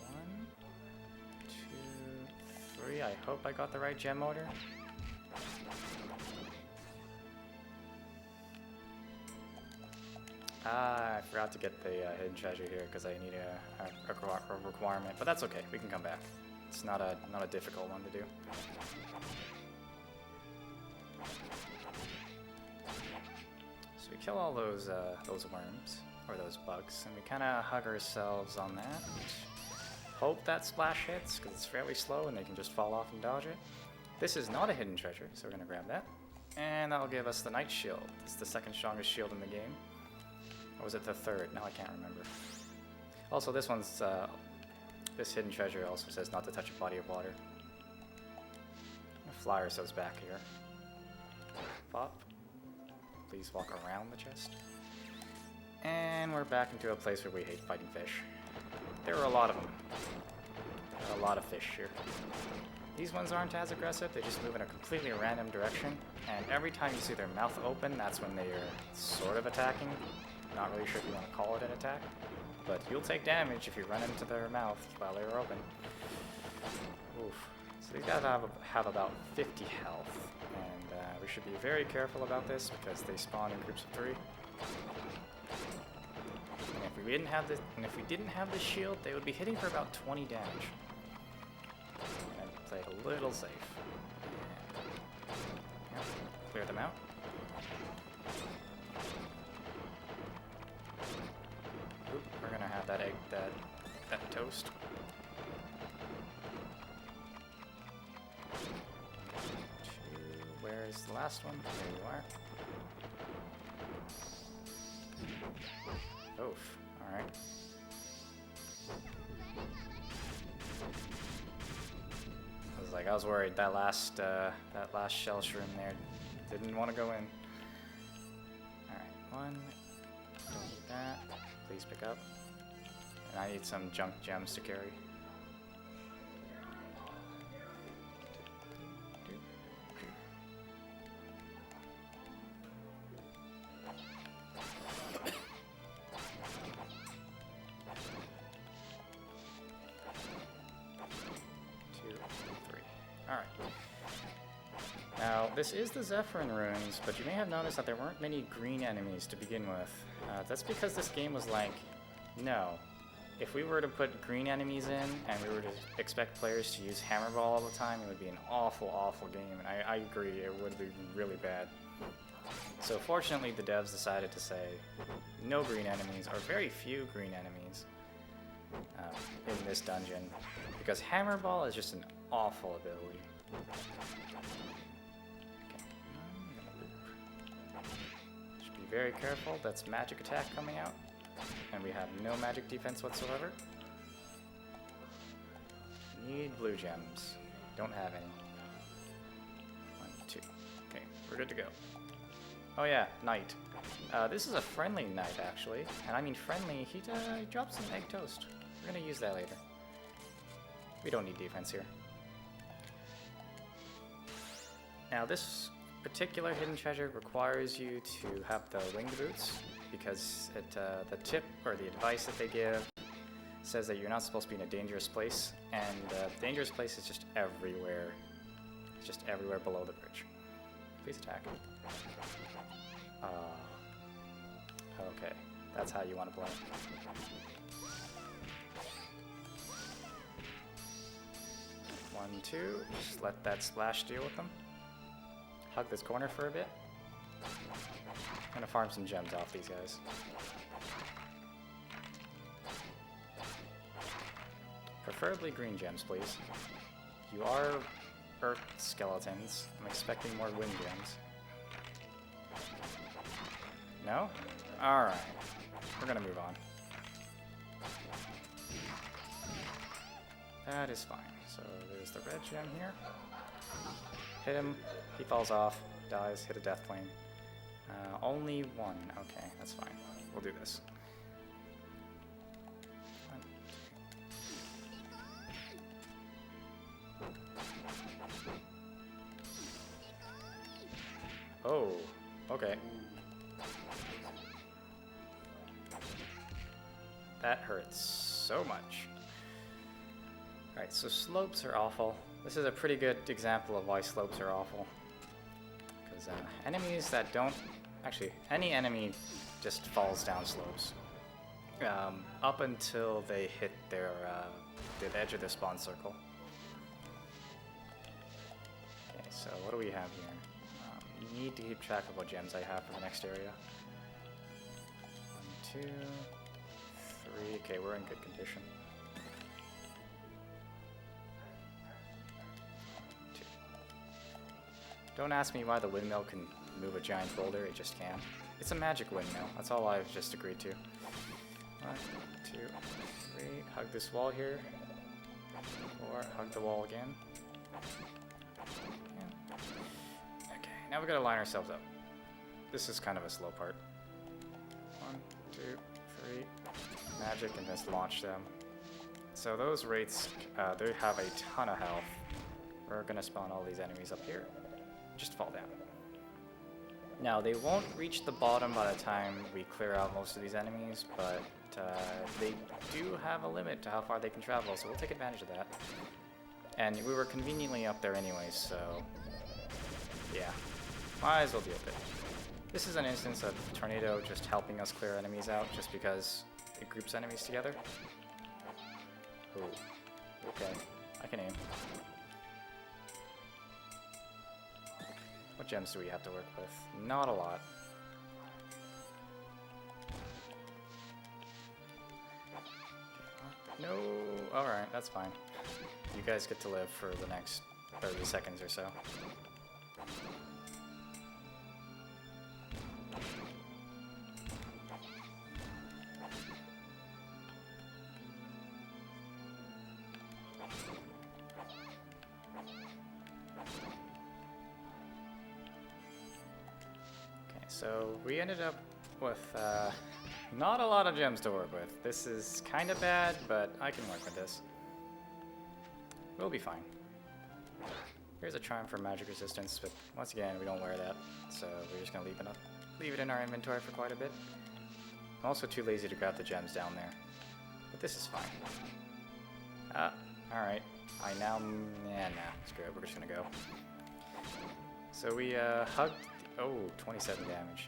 1, 2, 3. I hope I got the right gem order. Ah, I forgot to get the hidden treasure here because I need a requirement, but that's okay. We can come back. It's not a difficult one to do. So we kill all those worms or those bugs, and we kind of hug ourselves on that. Hope that splash hits because it's fairly slow and they can just fall off and dodge it. This is not a hidden treasure, so we're gonna grab that, and that'll give us the Knight Shield. It's the second strongest shield in the game. Or was it the third? Now I can't remember. Also, this one's, this hidden treasure also says not to touch a body of water. Fly ourselves back here. Pop. Please walk around the chest. And we're back into a place where we hate fighting fish. There are a lot of them. There are a lot of fish here. These ones aren't as aggressive, they just move in a completely random direction. And every time you see their mouth open, that's when they are sort of attacking. Not really sure if you want to call it an attack, but you'll take damage if you run into their mouth while they're open. Oof. So these guys have about 50 health, and we should be very careful about this because they spawn in groups of 3. And if we didn't have this shield, they would be hitting for about 20 damage. And I'd play it a little safe. Yep. Clear them out. Oop, we're gonna have that egg, that toast. Where's the last one? There you are. Oof. Alright. I was worried that last shell shroom there didn't want to go in. Alright, 1. Don't need that. Please pick up. And I need some junk gems to carry. Now, this is the Zefram Ruins, but you may have noticed that there weren't many green enemies to begin with. That's because this game was like, no. If we were to put green enemies in, and we were to expect players to use Hammer Ball all the time, it would be an awful, awful game, and I agree, it would be really bad. So fortunately, the devs decided to say, no green enemies, or very few green enemies, in this dungeon, because Hammer Ball is just an awful ability. Very careful, that's magic attack coming out, and we have no magic defense whatsoever. Need blue gems. Don't have any. 1, 2. Okay, we're good to go. Oh yeah, knight. This is a friendly knight actually, and I mean friendly, he drops some egg toast. We're gonna use that later. We don't need defense here. Now this particular hidden treasure requires you to have the winged boots because the tip or the advice that they give says that you're not supposed to be in a dangerous place, and the dangerous place is just everywhere. It's just everywhere below the bridge. Please attack. Okay, that's how you want to play. One, two, just let that splash deal with them. Hug this corner for a bit. I'm gonna farm some gems off these guys. Preferably green gems, please. You are earth skeletons. I'm expecting more wind gems. No? Alright. We're gonna move on. That is fine. So there's the red gem here. Hit him, he falls off, dies, hit a death plane. Only 1, okay, that's fine. We'll do this. 1. Oh, okay. That hurts so much. Alright, so slopes are awful. This is a pretty good example of why slopes are awful. Because enemies that don't... Actually, any enemy just falls down slopes. Up until they hit their the edge of the spawn circle. Okay, so what do we have here? You need to keep track of what gems I have for the next area. 1, 2, 3. Okay, we're in good condition. 2. Don't ask me why the windmill can move a giant boulder, it just can. It's a magic windmill, that's all I've just agreed to. 1, 2, 3. Hug this wall here. 4. Hug the wall again. Okay, now we gotta line ourselves up. This is kind of a slow part. 1, 2, 3. Magic and just launch them. So those rates, they have a ton of health. We're gonna spawn all these enemies up here. Just fall down. Now, they won't reach the bottom by the time we clear out most of these enemies, but they do have a limit to how far they can travel, so we'll take advantage of that. And we were conveniently up there anyways, so yeah, might as well deal with it. This is an instance of Tornado just helping us clear enemies out, just because it groups enemies together. Ooh, okay, I can aim. What gems do we have to work with? Not a lot. No, alright, that's fine. You guys get to live for the next 30 seconds or so. So we ended up with not a lot of gems to work with. This is kind of bad, but I can work with this. We'll be fine. Here's a charm for magic resistance, but once again, we don't wear that, so we're just gonna leave it in our inventory for quite a bit. I'm also too lazy to grab the gems down there, but this is fine. Alright. Nah, screw it, we're just gonna go. So we hugged. Oh, 27 damage.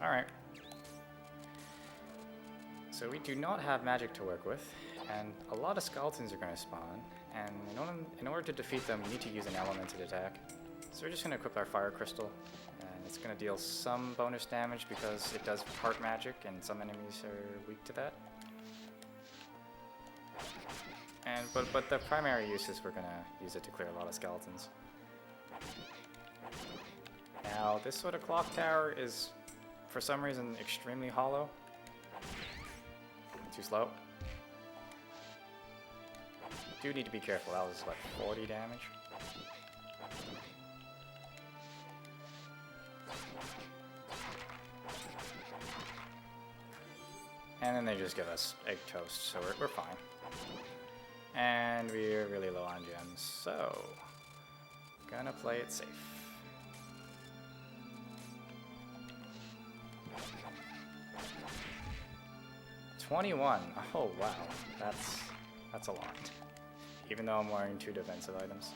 Alright. So we do not have magic to work with, and a lot of skeletons are going to spawn, and in order to defeat them, you need to use an elemented attack. So we're just going to equip our fire crystal, and it's going to deal some bonus damage because it does part magic, and some enemies are weak to that. And but the primary use is we're going to use it to clear a lot of skeletons. Now, this sort of clock tower is, for some reason, extremely hollow. Too slow. Do need to be careful. That was like 40 damage. And then they just give us egg toast, so we're fine. And we're really low on gems, so gonna play it safe. 21. Oh wow, that's a lot. Even though I'm wearing 2 defensive items.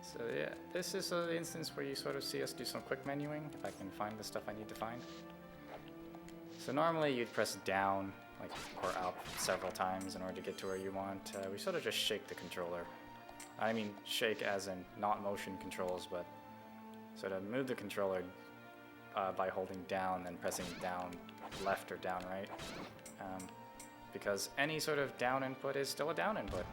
So yeah, this is an instance where you sort of see us do some quick menuing, if I can find the stuff I need to find. So normally you'd press down or up several times in order to get to where you want. We sort of just shake the controller. I mean shake as in not motion controls, but sort of move the controller by holding down and pressing down left or down right. Because any sort of down input is still a down input.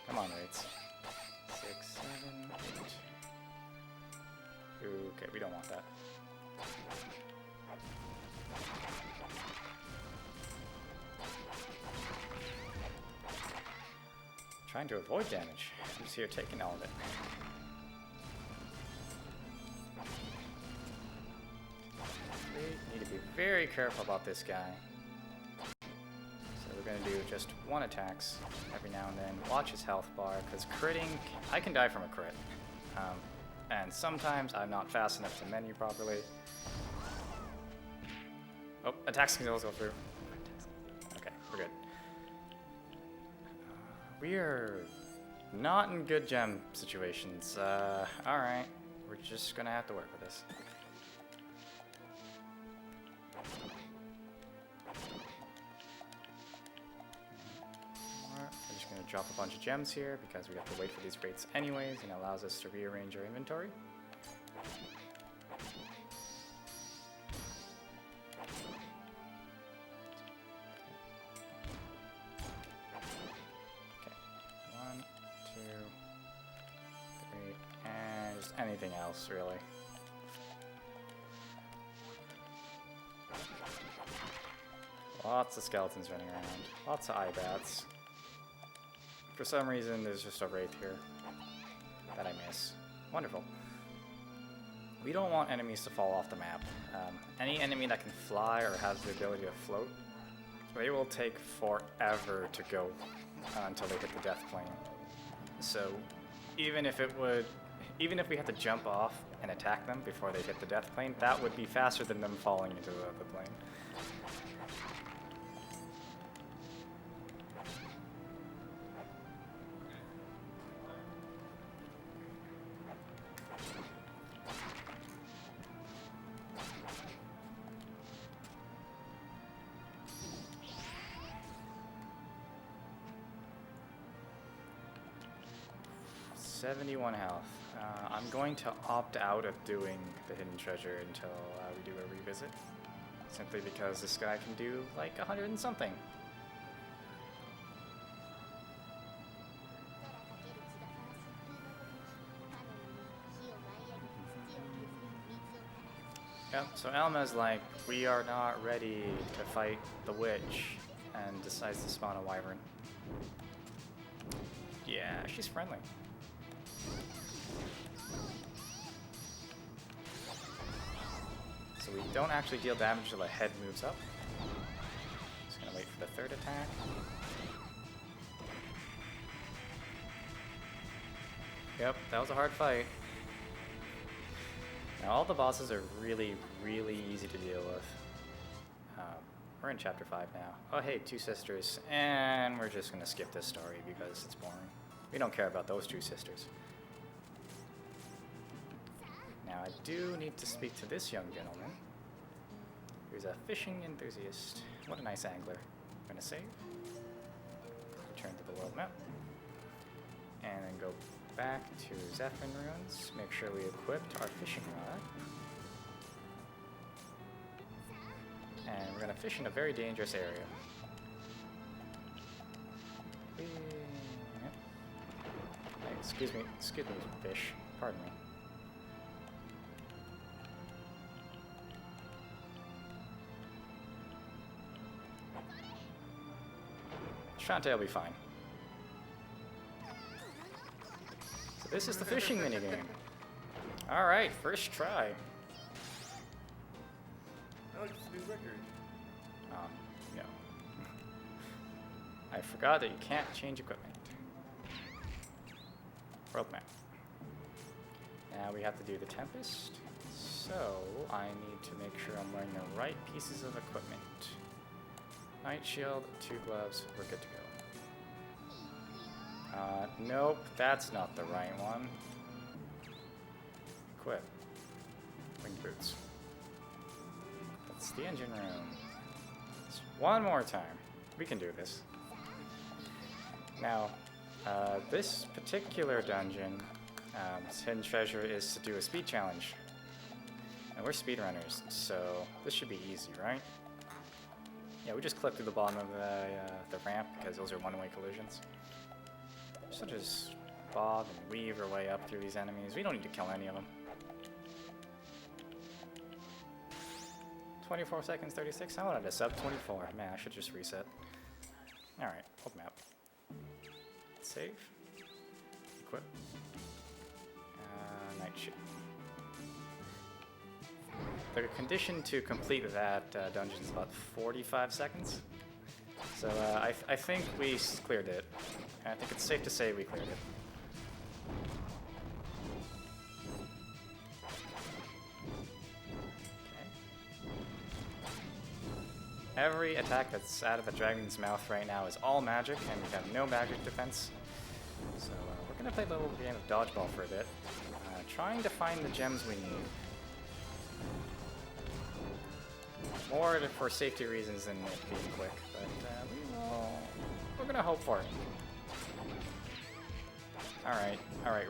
Come on, rates. 6, 7, 8. Okay, we don't want that. Trying to avoid damage. I'm just here taking all of it. We need to be very careful about this guy. gonna do just one attacks every now and then. Watch his health bar, because critting, I can die from a crit. And sometimes I'm not fast enough to menu properly. Oh, attacks can also go through. Okay, we're good. We are not in good gem situations. Alright. We're just gonna have to work with this. We're just gonna drop a bunch of gems here because we have to wait for these rates anyways, and it allows us to rearrange our inventory. Anything else, really. Lots of skeletons running around. Lots of eye bats. For some reason, there's just a wraith here that I miss. Wonderful. We don't want enemies to fall off the map. Any enemy that can fly or has the ability to float, they will take forever to go until they hit the death plane. So, even if we had to jump off and attack them before they hit the death plane, that would be faster than them falling into the plane. $71 health. I'm going to opt out of doing the hidden treasure until we do a revisit. Simply because this guy can do like 100 and something. Yep, so Elma's like, we are not ready to fight the witch, and decides to spawn a wyvern. Yeah, she's friendly. So we don't actually deal damage until the head moves up. Just gonna wait for the third attack. Yep, that was a hard fight. Now all the bosses are really, really easy to deal with. We're in chapter 5 now. Oh hey, two sisters. And we're just gonna skip this story because it's boring. We don't care about those two sisters. Now I do need to speak to this young gentleman, who's a fishing enthusiast. What a nice angler. I'm gonna save, return to the world map, and then go back to Zefram Ruins, make sure we equipped our fishing rod. And we're gonna fish in a very dangerous area. Yep. Hey, excuse me, fish. Pardon me. Shantae will be fine. So this is the fishing minigame. Alright, first try. Alex, new record. No. I forgot that you can't change equipment. World map. Now we have to do the Tempest. So I need to make sure I'm wearing the right pieces of equipment. Night shield, 2 gloves, we're good to go. Nope, that's not the right one. Equip. Winged boots. That's the engine room. Just one more time. We can do this. Now, this particular dungeon, hidden treasure is to do a speed challenge. And we're speedrunners, so this should be easy, right? Yeah, we just clip through the bottom of the ramp because those are one-way collisions. So just bob and weave our way up through these enemies. We don't need to kill any of them. 24 seconds, 36. I wanted to sub 24. Man, I should just reset. Alright, old map. Save. Equip. Night shield. The condition to complete that dungeon is about 45 seconds. So I think we cleared it. And I think it's safe to say we cleared it. Every attack that's out of the dragon's mouth right now is all magic, and we have no magic defense. So we're going to play a little game of dodgeball for a bit, trying to find the gems we need. More for safety reasons than it being quick, but we're going to hope for it. Alright,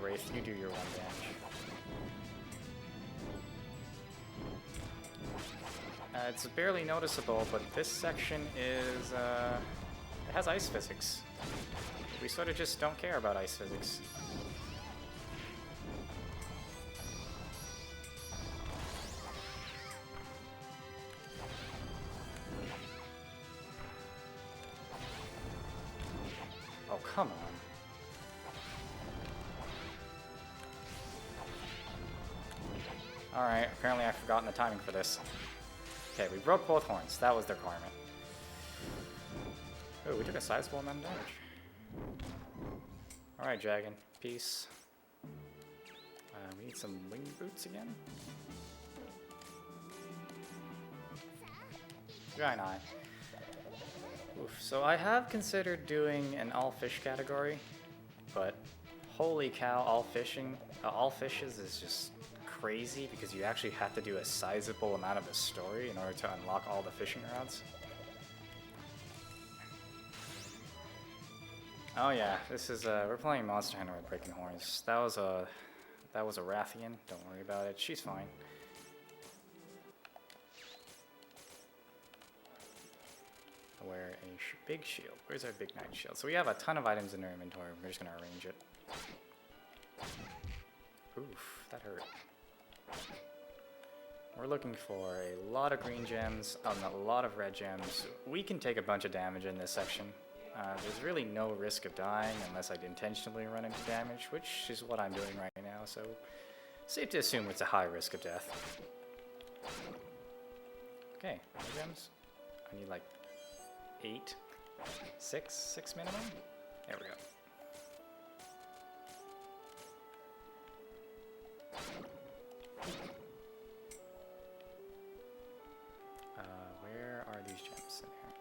Wraith, you do your 1 damage. It's barely noticeable, but this section is, it has ice physics. We sort of just don't care about ice physics. Oh, come on. Alright, apparently I've forgotten the timing for this. Okay, we broke both horns. That was the requirement. Oh, we took a sizable amount of damage. Alright, dragon. Peace. We need some wing boots again. Giant eye. Oof. So I have considered doing an all fish category, but holy cow, all fishes is just crazy because you actually have to do a sizable amount of the story in order to unlock all the fishing routes. Oh yeah, this is we're playing Monster Hunter with Breaking Horns. That was a Rathian. Don't worry about it. She's fine. Wear a big shield. Where's our big knight shield? So we have a ton of items in our inventory. We're just gonna arrange it. Oof, that hurt. We're looking for a lot of green gems and a lot of red gems. We can take a bunch of damage in this section. There's really no risk of dying unless I intentionally run into damage, which is what I'm doing right now, so safe to assume it's a high risk of death. Okay, more gems. I need like 8, 6 minimum? There we go. Where are these gems in here?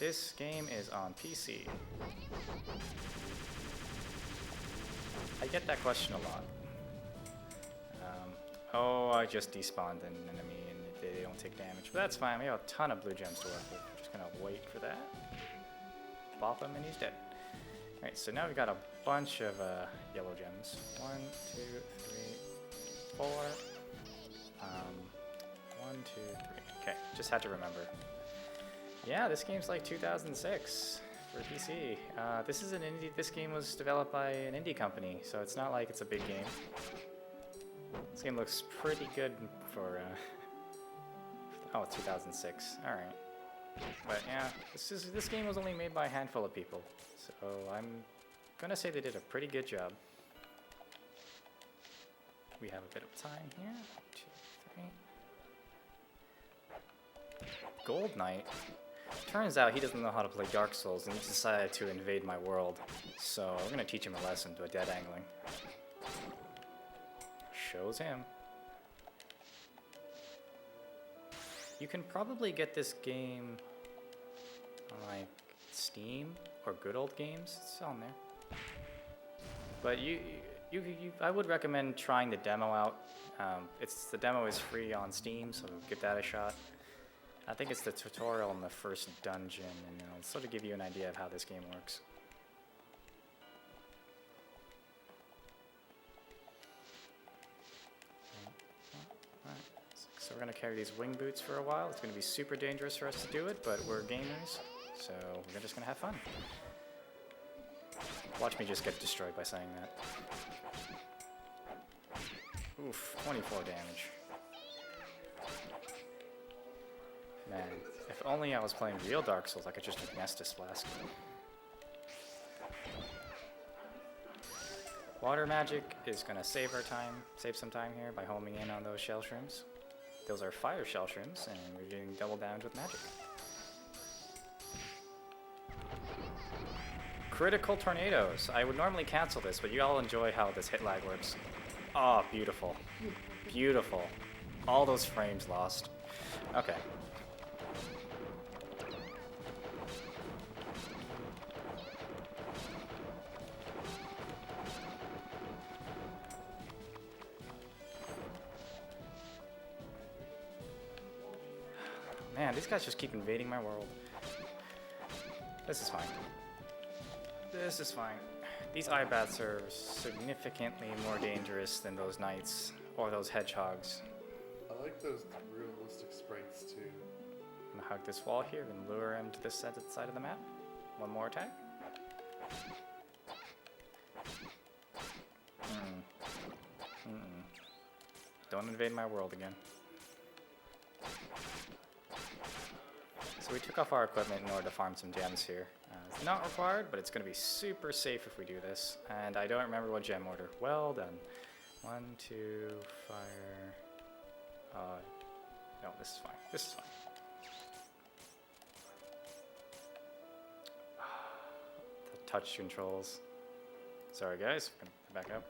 This game is on PC. I get that question a lot. Oh, I just despawned an enemy and they don't take damage. But that's fine, we have a ton of blue gems to work with. We're just gonna wait for that. Bop him and he's dead. Alright, so now we got a bunch of yellow gems. 1, 2, 3, 4. 1, 2, 3. Okay, just had to remember. Yeah, this game's like 2006 for PC. This is an indie. This game was developed by an indie company, so it's not like it's a big game. This game looks pretty good for. Oh, it's 2006. All right, but yeah, this game was only made by a handful of people, so I'm gonna say they did a pretty good job. We have a bit of time here. 1, 2, 3. Gold Knight. Turns out he doesn't know how to play Dark Souls, and he decided to invade my world. So we're gonna teach him a lesson to a dead angling. Shows him. You can probably get this game on like Steam or Good Old Games. It's on there. But I would recommend trying the demo out. The demo is free on Steam, so give that a shot. I think it's the tutorial in the first dungeon, and it'll sort of give you an idea of how this game works. Alright. So we're going to carry these wing boots for a while. It's going to be super dangerous for us to do it, but we're gamers, so we're just going to have fun. Watch me just get destroyed by saying that. Oof, 24 damage. Man, if only I was playing real Dark Souls, I could just do Nestus Blast. Water magic is gonna save some time here by homing in on those shell shrooms. Those are fire shell shrooms, and we're getting double damage with magic. Critical tornadoes. I would normally cancel this, but you all enjoy how this hit lag works. Oh, beautiful. Beautiful. All those frames lost. Okay. Man, these guys just keep invading my world. This is fine. This is fine. These eye bats are significantly more dangerous than those knights or those hedgehogs. I like those realistic sprites too. I'm gonna hug this wall here and lure him to this side of the map. One more attack. Don't invade my world again. So we took off our equipment in order to farm some gems here. It's not required, but it's going to be super safe if we do this. And I don't remember what gem order. Well done. 1, 2, fire. No, this is fine. This is fine. The touch controls. Sorry guys, I'm gonna back up.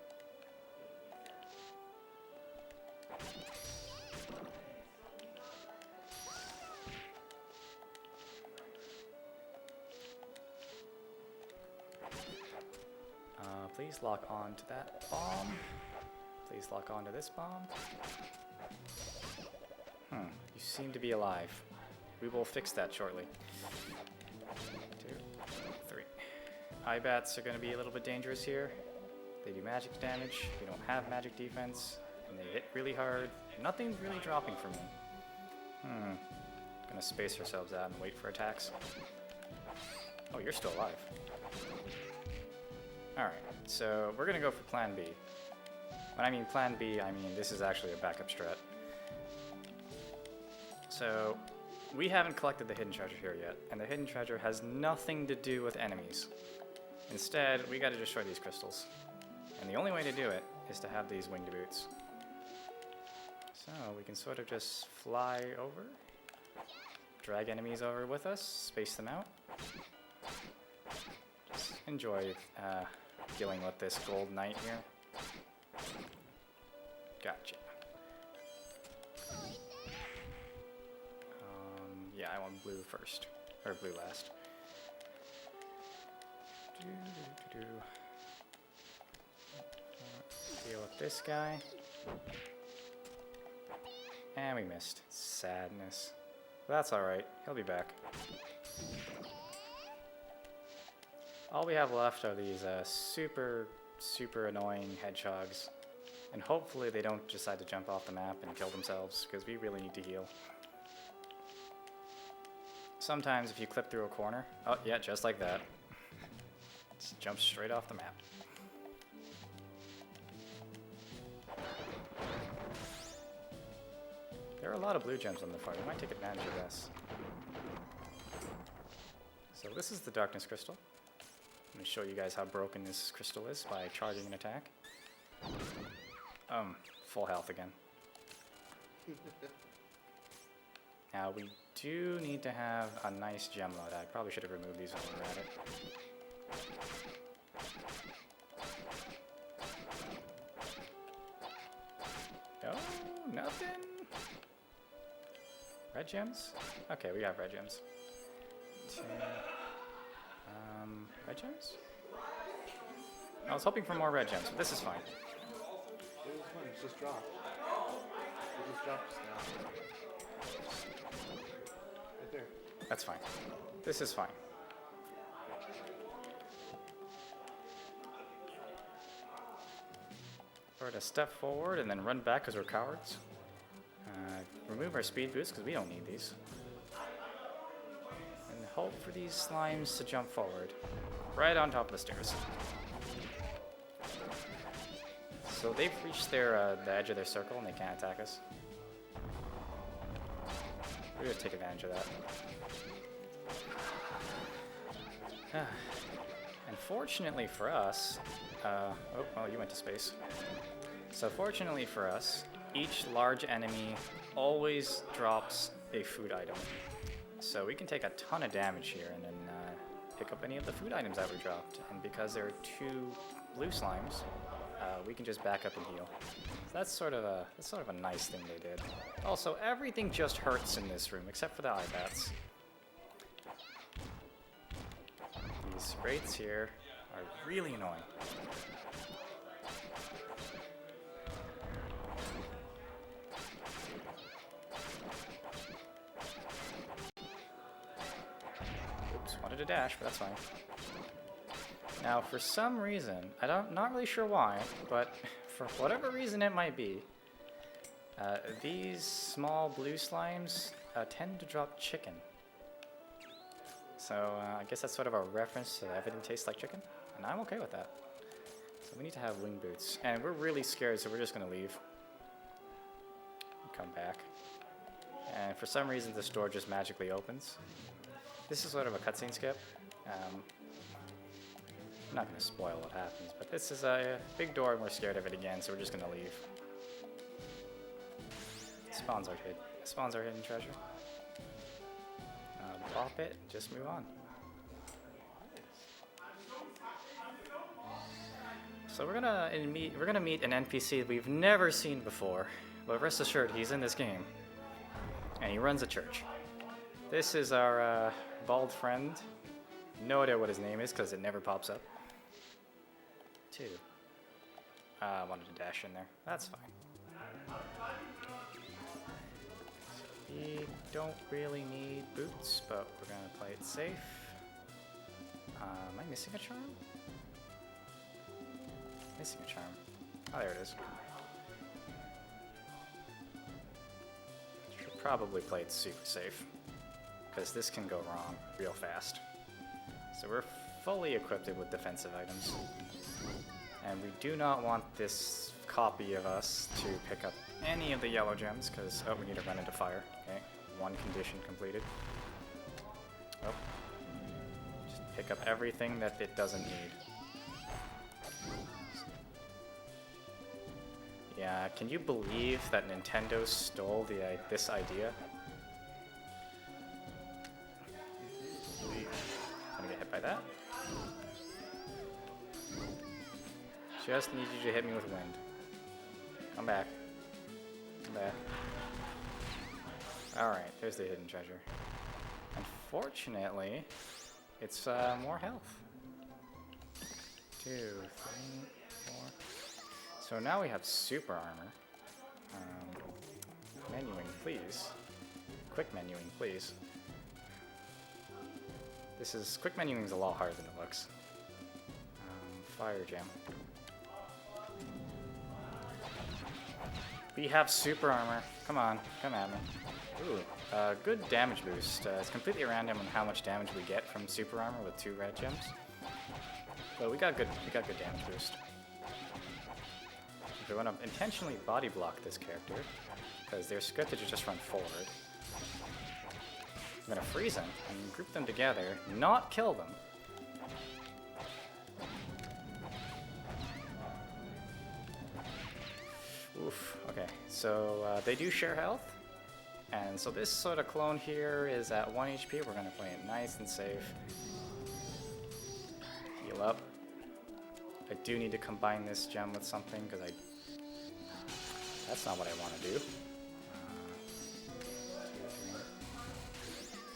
Please lock on to that bomb. Please lock on to this bomb. You seem to be alive. We will fix that shortly. 2, 3. Eye bats are going to be a little bit dangerous here. They do magic damage. We don't have magic defense. And they hit really hard. Nothing's really dropping for me. Gonna space ourselves out and wait for attacks. Oh, you're still alive. Alright, so we're gonna go for plan B. When I mean plan B, I mean this is actually a backup strat. So, we haven't collected the hidden treasure here yet, and the hidden treasure has nothing to do with enemies. Instead, we gotta destroy these crystals. And the only way to do it is to have these winged boots. So, we can sort of just fly over, drag enemies over with us, space them out. Just enjoy dealing with this gold knight here. Gotcha. Yeah, I want blue first. Or blue last. Deal with this guy. And we missed. Sadness. That's alright. He'll be back. All we have left are these super annoying hedgehogs. And hopefully they don't decide to jump off the map and kill themselves, because we really need to heal. Sometimes if you clip through a corner, oh yeah, just like that. Just jump straight off the map. There are a lot of blue gems on the far. We might take advantage of this. So this is the darkness crystal. I'm going to show you guys how broken this crystal is by charging an attack. Full health again. Now we do need to have a nice gem load. I probably should have removed these when we were at it. Oh, nothing. Red gems? Okay, we got red gems. Red gems? I was hoping for more red gems, but this is fine. It was fun, it just dropped. It just dropped just now. Right there. That's fine. This is fine. We're to step forward and then run back because we're cowards. Remove our speed boosts because we don't need these. And hope for these slimes to jump forward. Right on top of the stairs. So they've reached their the edge of their circle and they can't attack us. We're gonna take advantage of that. And fortunately for us, oh, well, you went to space. So fortunately for us, each large enemy always drops a food item. So we can take a ton of damage here and then pick up any of the food items that were dropped. And because there are 2 blue slimes, we can just back up and heal. So that's sort of a nice thing they did. Also, everything just hurts in this room except for the eye bats. These wraiths here are really annoying. Oops, wanted to dash, but that's fine. Now, for some reason, not really sure why, but for whatever reason it might be, these small blue slimes tend to drop chicken. So I guess that's sort of a reference to everything tastes like chicken, and I'm okay with that. So we need to have wing boots, and we're really scared, so we're just gonna leave. Come back. And for some reason, this door just magically opens. This is sort of a cutscene skip. I'm not going to spoil what happens, but this is a big door and we're scared of it again, so we're just going to leave. Spawns our hidden treasure. Pop it, just move on. So we're gonna meet an NPC we've never seen before, but rest assured he's in this game, and he runs a church. This is our bald friend. No idea what his name is because it never pops up. 2. I wanted to dash in there. That's fine. We don't really need boots, but we're gonna play it safe. Am I missing a charm? Missing a charm. Oh, there it is. Should probably play it super safe, because this can go wrong real fast. So we're fully equipped with defensive items. And we do not want this copy of us to pick up any of the yellow gems, because, oh, we need to run into fire. Okay, 1 condition completed. Oh. Just pick up everything that it doesn't need. Yeah, can you believe that Nintendo stole this idea? Gonna get hit by that. Just need you to hit me with wind. Come back. Come back. Alright, there's the hidden treasure. Unfortunately, it's more health. 2, 3, 4. So now we have super armor. Menuing, please. Quick menuing, please. Quick menuing is a lot harder than it looks. Fire gem. We have super armor. Come on, come at me. Ooh, good damage boost. It's completely random on how much damage we get from super armor with 2 red gems. But we got good damage boost. We want to intentionally body block this character, because they're scripted to just run forward. I'm gonna freeze them and group them together, not kill them. Oof, okay, so they do share health, and so this sort of clone here is at 1 HP. We're gonna play it nice and safe. Heal up. I do need to combine this gem with something, because that's not what I want to do.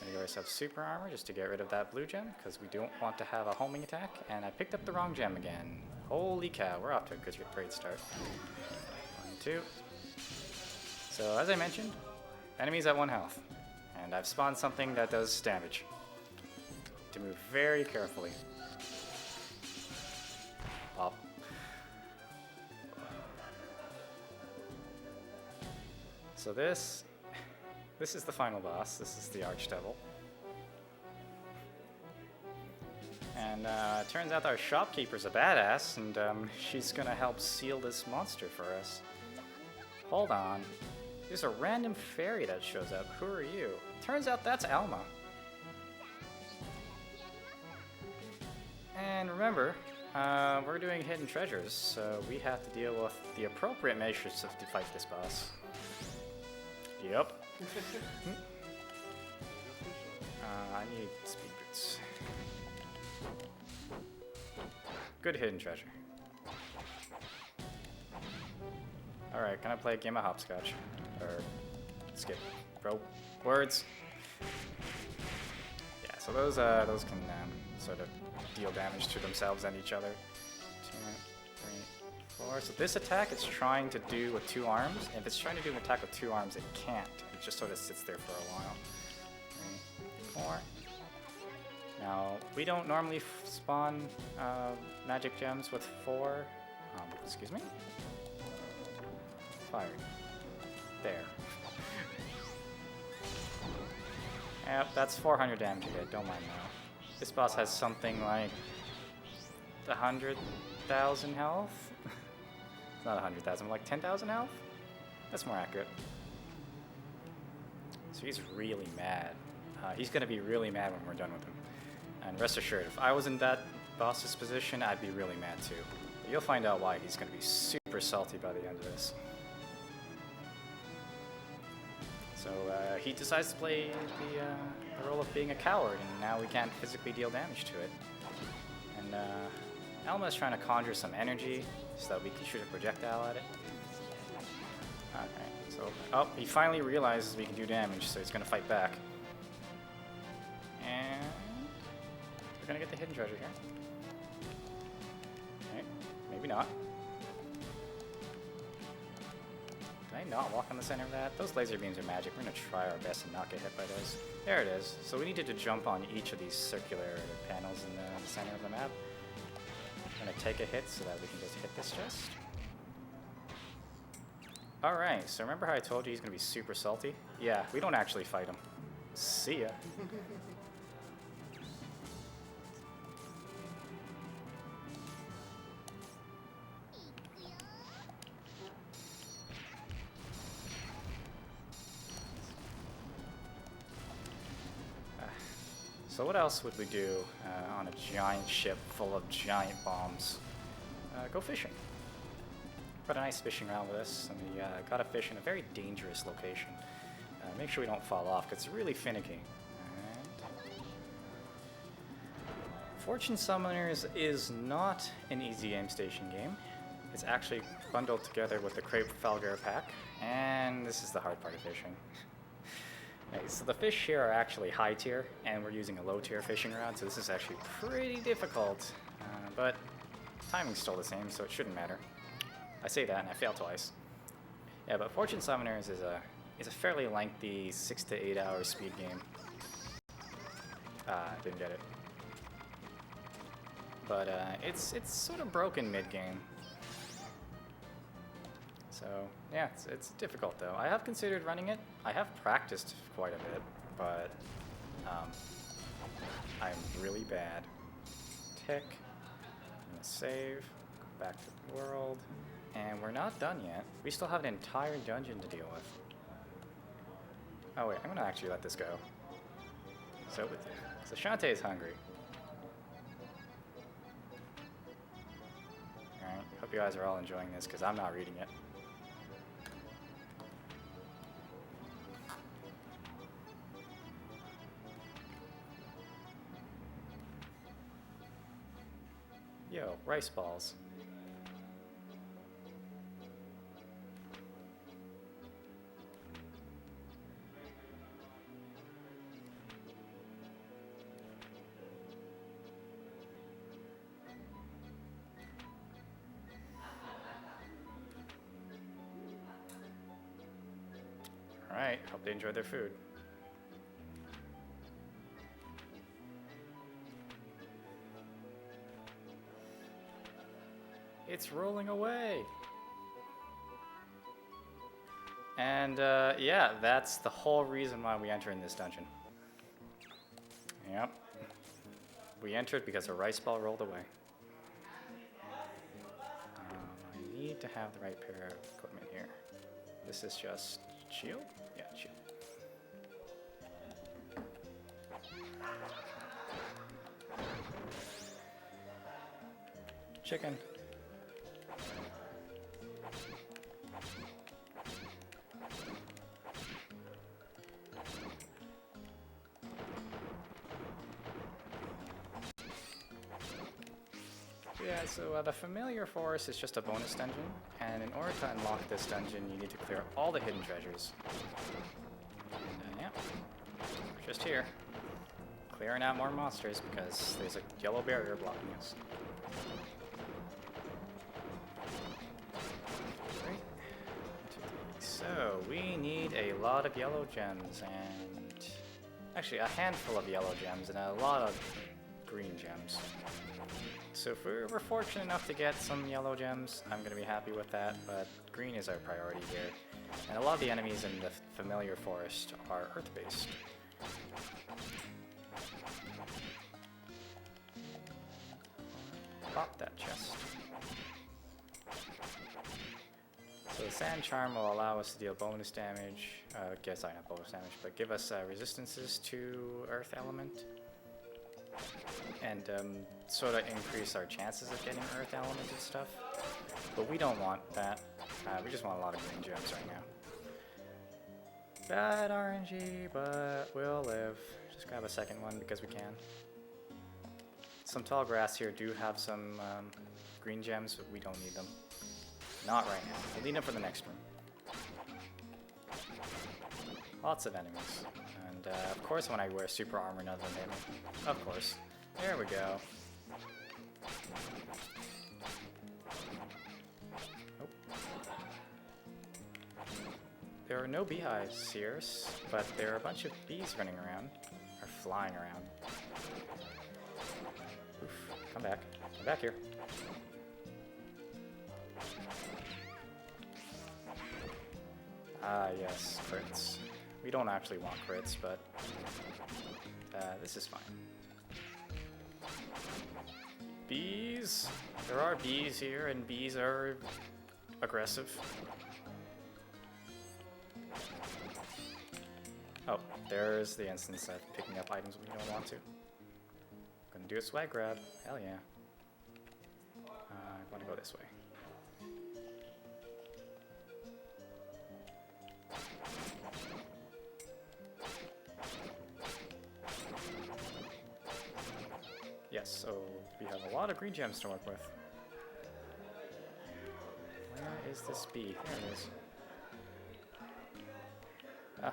Gonna give ourselves super armor just to get rid of that blue gem, because we don't want to have a homing attack, and I picked up the wrong gem again. Holy cow, we're off to a great start. 1, 2. So as I mentioned, enemies at 1 health, and I've spawned something that does damage. To move very carefully. Pop. So this is the final boss. This is the Archdevil. And it turns out our shopkeeper's a badass, and she's gonna help seal this monster for us. Hold on. There's a random fairy that shows up. Who are you? Turns out that's Alma. And remember, we're doing hidden treasures, so we have to deal with the appropriate measures to fight this boss. Yep. I need speed boots. Good hidden treasure. Alright, can I play a game of hopscotch? Or skip. Bro. Words. Yeah, so those can sort of deal damage to themselves and each other. 2, 3, 4. So this attack it's trying to do with 2 arms. If it's trying to do an attack with 2 arms, it can't. It just sort of sits there for a while. 3, 4. Now, we don't normally spawn magic gems with 4. Excuse me? Fired. There. Yep, that's 400 damage a hit, don't mind that. This boss has something like 100,000 health? It's not 100,000, like 10,000 health? That's more accurate. So he's really mad. He's gonna be really mad when we're done with him. And rest assured, if I was in that boss's position, I'd be really mad too. But you'll find out why he's gonna be super salty by the end of this. So he decides to play the role of being a coward, and now we can't physically deal damage to it. And Alma is trying to conjure some energy so that we can shoot a projectile at it. Okay, so he finally realizes we can do damage, so he's gonna fight back. And we're gonna get the hidden treasure here. Okay, maybe not. Did I not walk on the center of that? Those laser beams are magic. We're gonna try our best to not get hit by those. There it is. So we needed to jump on each of these circular panels in the center of the map. I'm gonna take a hit so that we can just hit this chest. Alright, so remember how I told you he's gonna be super salty? Yeah, we don't actually fight him. See ya. So what else would we do on a giant ship full of giant bombs? Go fishing. Got a nice fishing round with us, and we gotta fish in a very dangerous location. Make sure we don't fall off, because it's really finicky. And Fortune Summoners is not an easy aim station game. It's actually bundled together with the Crepe Falgar pack, and this is the hard part of fishing. Okay, so the fish here are actually high tier, and we're using a low tier fishing rod, so this is actually pretty difficult, but timing's still the same, so it shouldn't matter. I say that and I fail twice. Yeah, but Fortune Summoners is a fairly lengthy 6 to 8 hour speed game. Didn't get it. But it's sort of broken mid game. So yeah, it's difficult though. I have considered running it. I have practiced quite a bit, but I'm really bad. Tick. I'm gonna save. Go back to the world. And we're not done yet. We still have an entire dungeon to deal with. Oh wait, I'm gonna actually let this go. So Shantae is hungry. Alright, hope you guys are all enjoying this because I'm not reading it. Yo, rice balls. Alright, hope they enjoyed their food. It's rolling away! And yeah, that's the whole reason why we enter in this dungeon. Yep. We entered because a rice ball rolled away. I need to have the right pair of equipment here. This is just shield? Yeah, shield. Chicken. Yeah, so the familiar forest is just a bonus dungeon, and in order to unlock this dungeon, you need to clear all the hidden treasures. And, yeah, just here, clearing out more monsters because there's a yellow barrier blocking us. Great. So we need a lot of yellow gems, and actually a handful of yellow gems and a lot of green gems. So if we're fortunate enough to get some yellow gems, I'm going to be happy with that, but green is our priority here. And a lot of the enemies in the familiar forest are earth-based. Pop that chest. So the sand charm will allow us to deal bonus damage, sorry, not bonus damage, but give us resistances to earth element. And sort of increase our chances of getting earth element and stuff. But we don't want that. We just want a lot of green gems right now. Bad RNG, but we'll live. Just grab a second one because we can. Some tall grass here do have some green gems, but we don't need them. Not right now. We'll need them for the next room. Lots of enemies. And of course when I wear super armor, none of them hit me. Of course. There we go. Nope. There are no beehives here, but there are a bunch of bees running around, or flying around. Oof, come back. Come back here. Ah, yes, crits. We don't actually want crits, but this is fine. Bees! There are bees here, and bees are aggressive. Oh, there's the instance of picking up items when you don't want to. Gonna do a swag grab. Hell yeah. I want to go this way. Yes, so we have a lot of green gems to work with. Where is this bee? There it is. Ah.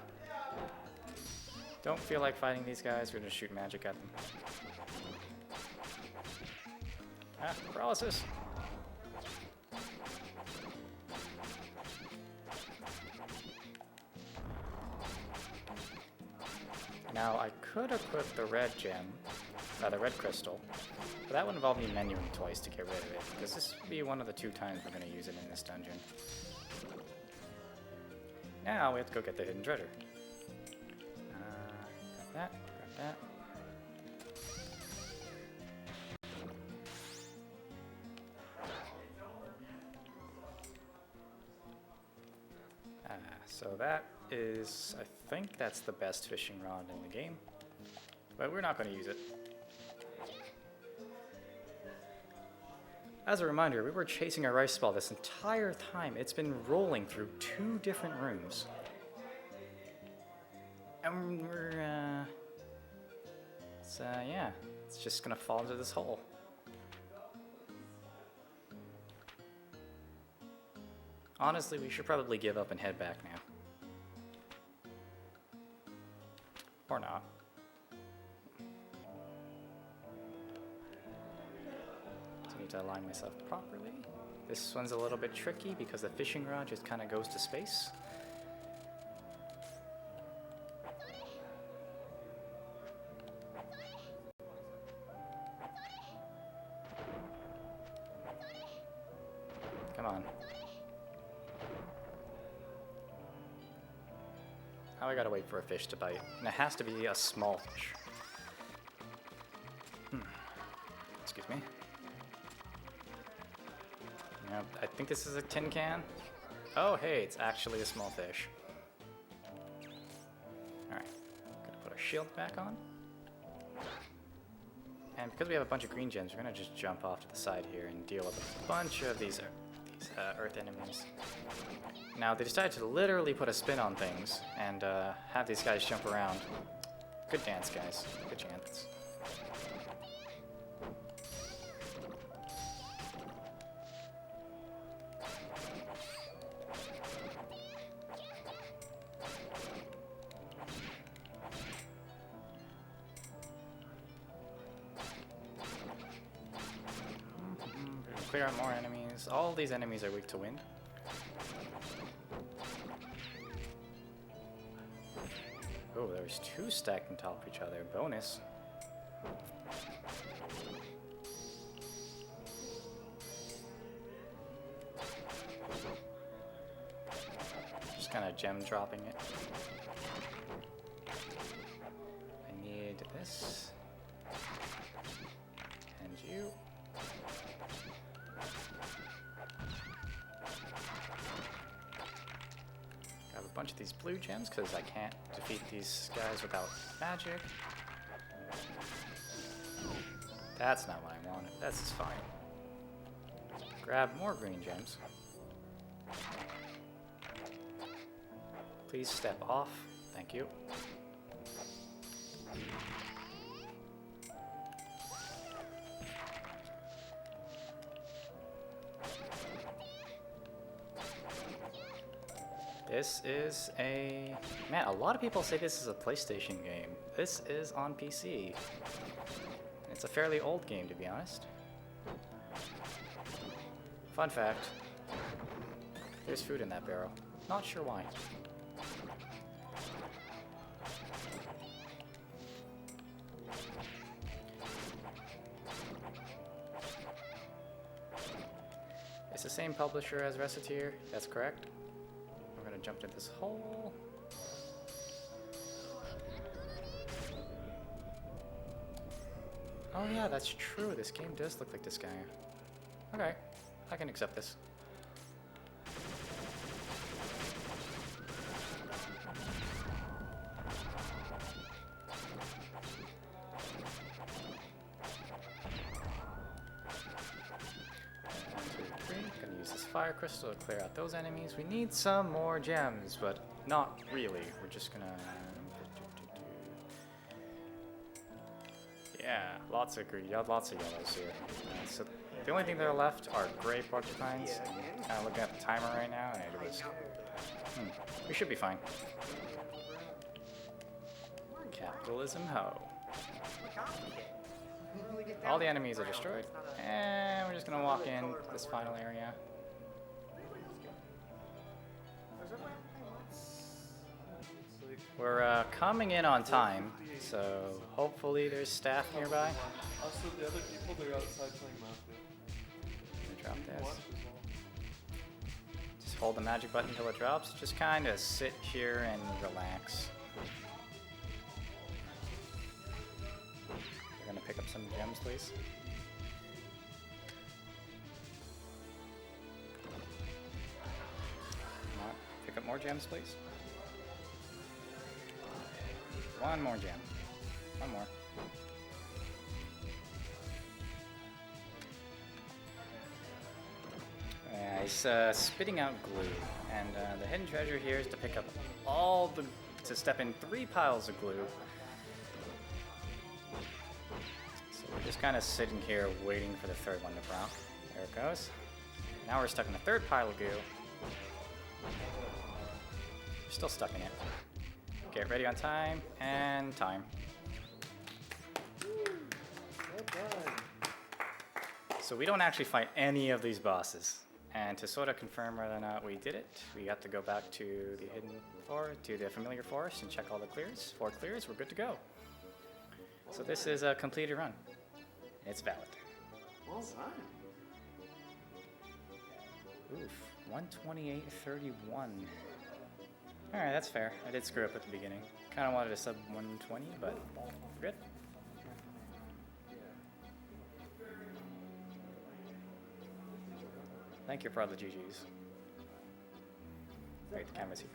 Don't feel like fighting these guys, we're gonna shoot magic at them. Ah, paralysis! Now I could equip the red gem, the red crystal, but that would involve me menuing twice to get rid of it, because this would be one of the 2 times we're going to use it in this dungeon. Now we have to go get the hidden treasure. Grab that, grab that. So that is, I think that's the best fishing rod in the game, but we're not going to use it. As a reminder, we were chasing a rice ball this entire time. It's been rolling through 2 different rooms. And we're, yeah, it's just gonna fall into this hole. Honestly, we should probably give up and head back now. Or not. Need to align myself properly. This one's a little bit tricky because the fishing rod just kind of goes to space. Come on. Now I gotta wait for a fish to bite. And it has to be a small fish. Excuse me. I think this is a tin can. Oh, hey, it's actually a small fish. Alright, gonna put our shield back on. And because we have a bunch of green gems, we're gonna just jump off to the side here and deal with a bunch of these earth enemies. Now, they decided to literally put a spin on things and have these guys jump around. Good dance, guys. Good chance. Clear out more enemies. All these enemies are weak to wind. Oh, there's two stacked on top of each other. Bonus. Just kind of gem dropping it. I need this. And you. Grab a bunch of these blue gems because I can't defeat these guys without magic. That's not what I wanted. That's just fine. Grab more green gems. Please step off. Thank you. This is a... Man, a lot of people say this is a PlayStation game. This is on PC. It's a fairly old game, to be honest. Fun fact. There's food in that barrel. Not sure why. It's the same publisher as Reciteer. That's correct. We're gonna jump into this hole. Oh yeah, that's true. This game does look like this guy. Okay, I can accept this. Gonna use this fire crystal to clear out those enemies. We need some more gems, but not really. We're just gonna... Yeah, lots of green, lots of yellows here. So the only thing that are left are gray porcupines. Kind of looking at the timer right now, and it was... we should be fine. Capitalism ho. All the enemies are destroyed, and we're just gonna walk in this final area. We're coming in on time, so hopefully there's staff nearby. Also, the other people, they're outside playing Mafia. Drop this. Just hold the magic button until it drops. Just kind of sit here and relax. We're gonna pick up some gems, please. Come on, pick up more gems, please. One more gem. One more. He's spitting out glue, and the hidden treasure here is to pick up to step in 3 piles of glue. So we're just kind of sitting here waiting for the 3rd one to drop. There it goes. Now we're stuck in the 3rd pile of glue. We're still stuck in it. Get ready on time, and time. Well done. So we don't actually fight any of these bosses. And to sort of confirm whether or not we did it, we have to go back to the hidden forest, to the familiar forest, and check all the clears. 4 clears, we're good to go. So this is a completed run. It's valid. Well done. Oof, 128.31. Alright, that's fair. I did screw up at the beginning. Kind of wanted a sub 120, but we're good. Thank you for all the GGs. Wait, the camera's here.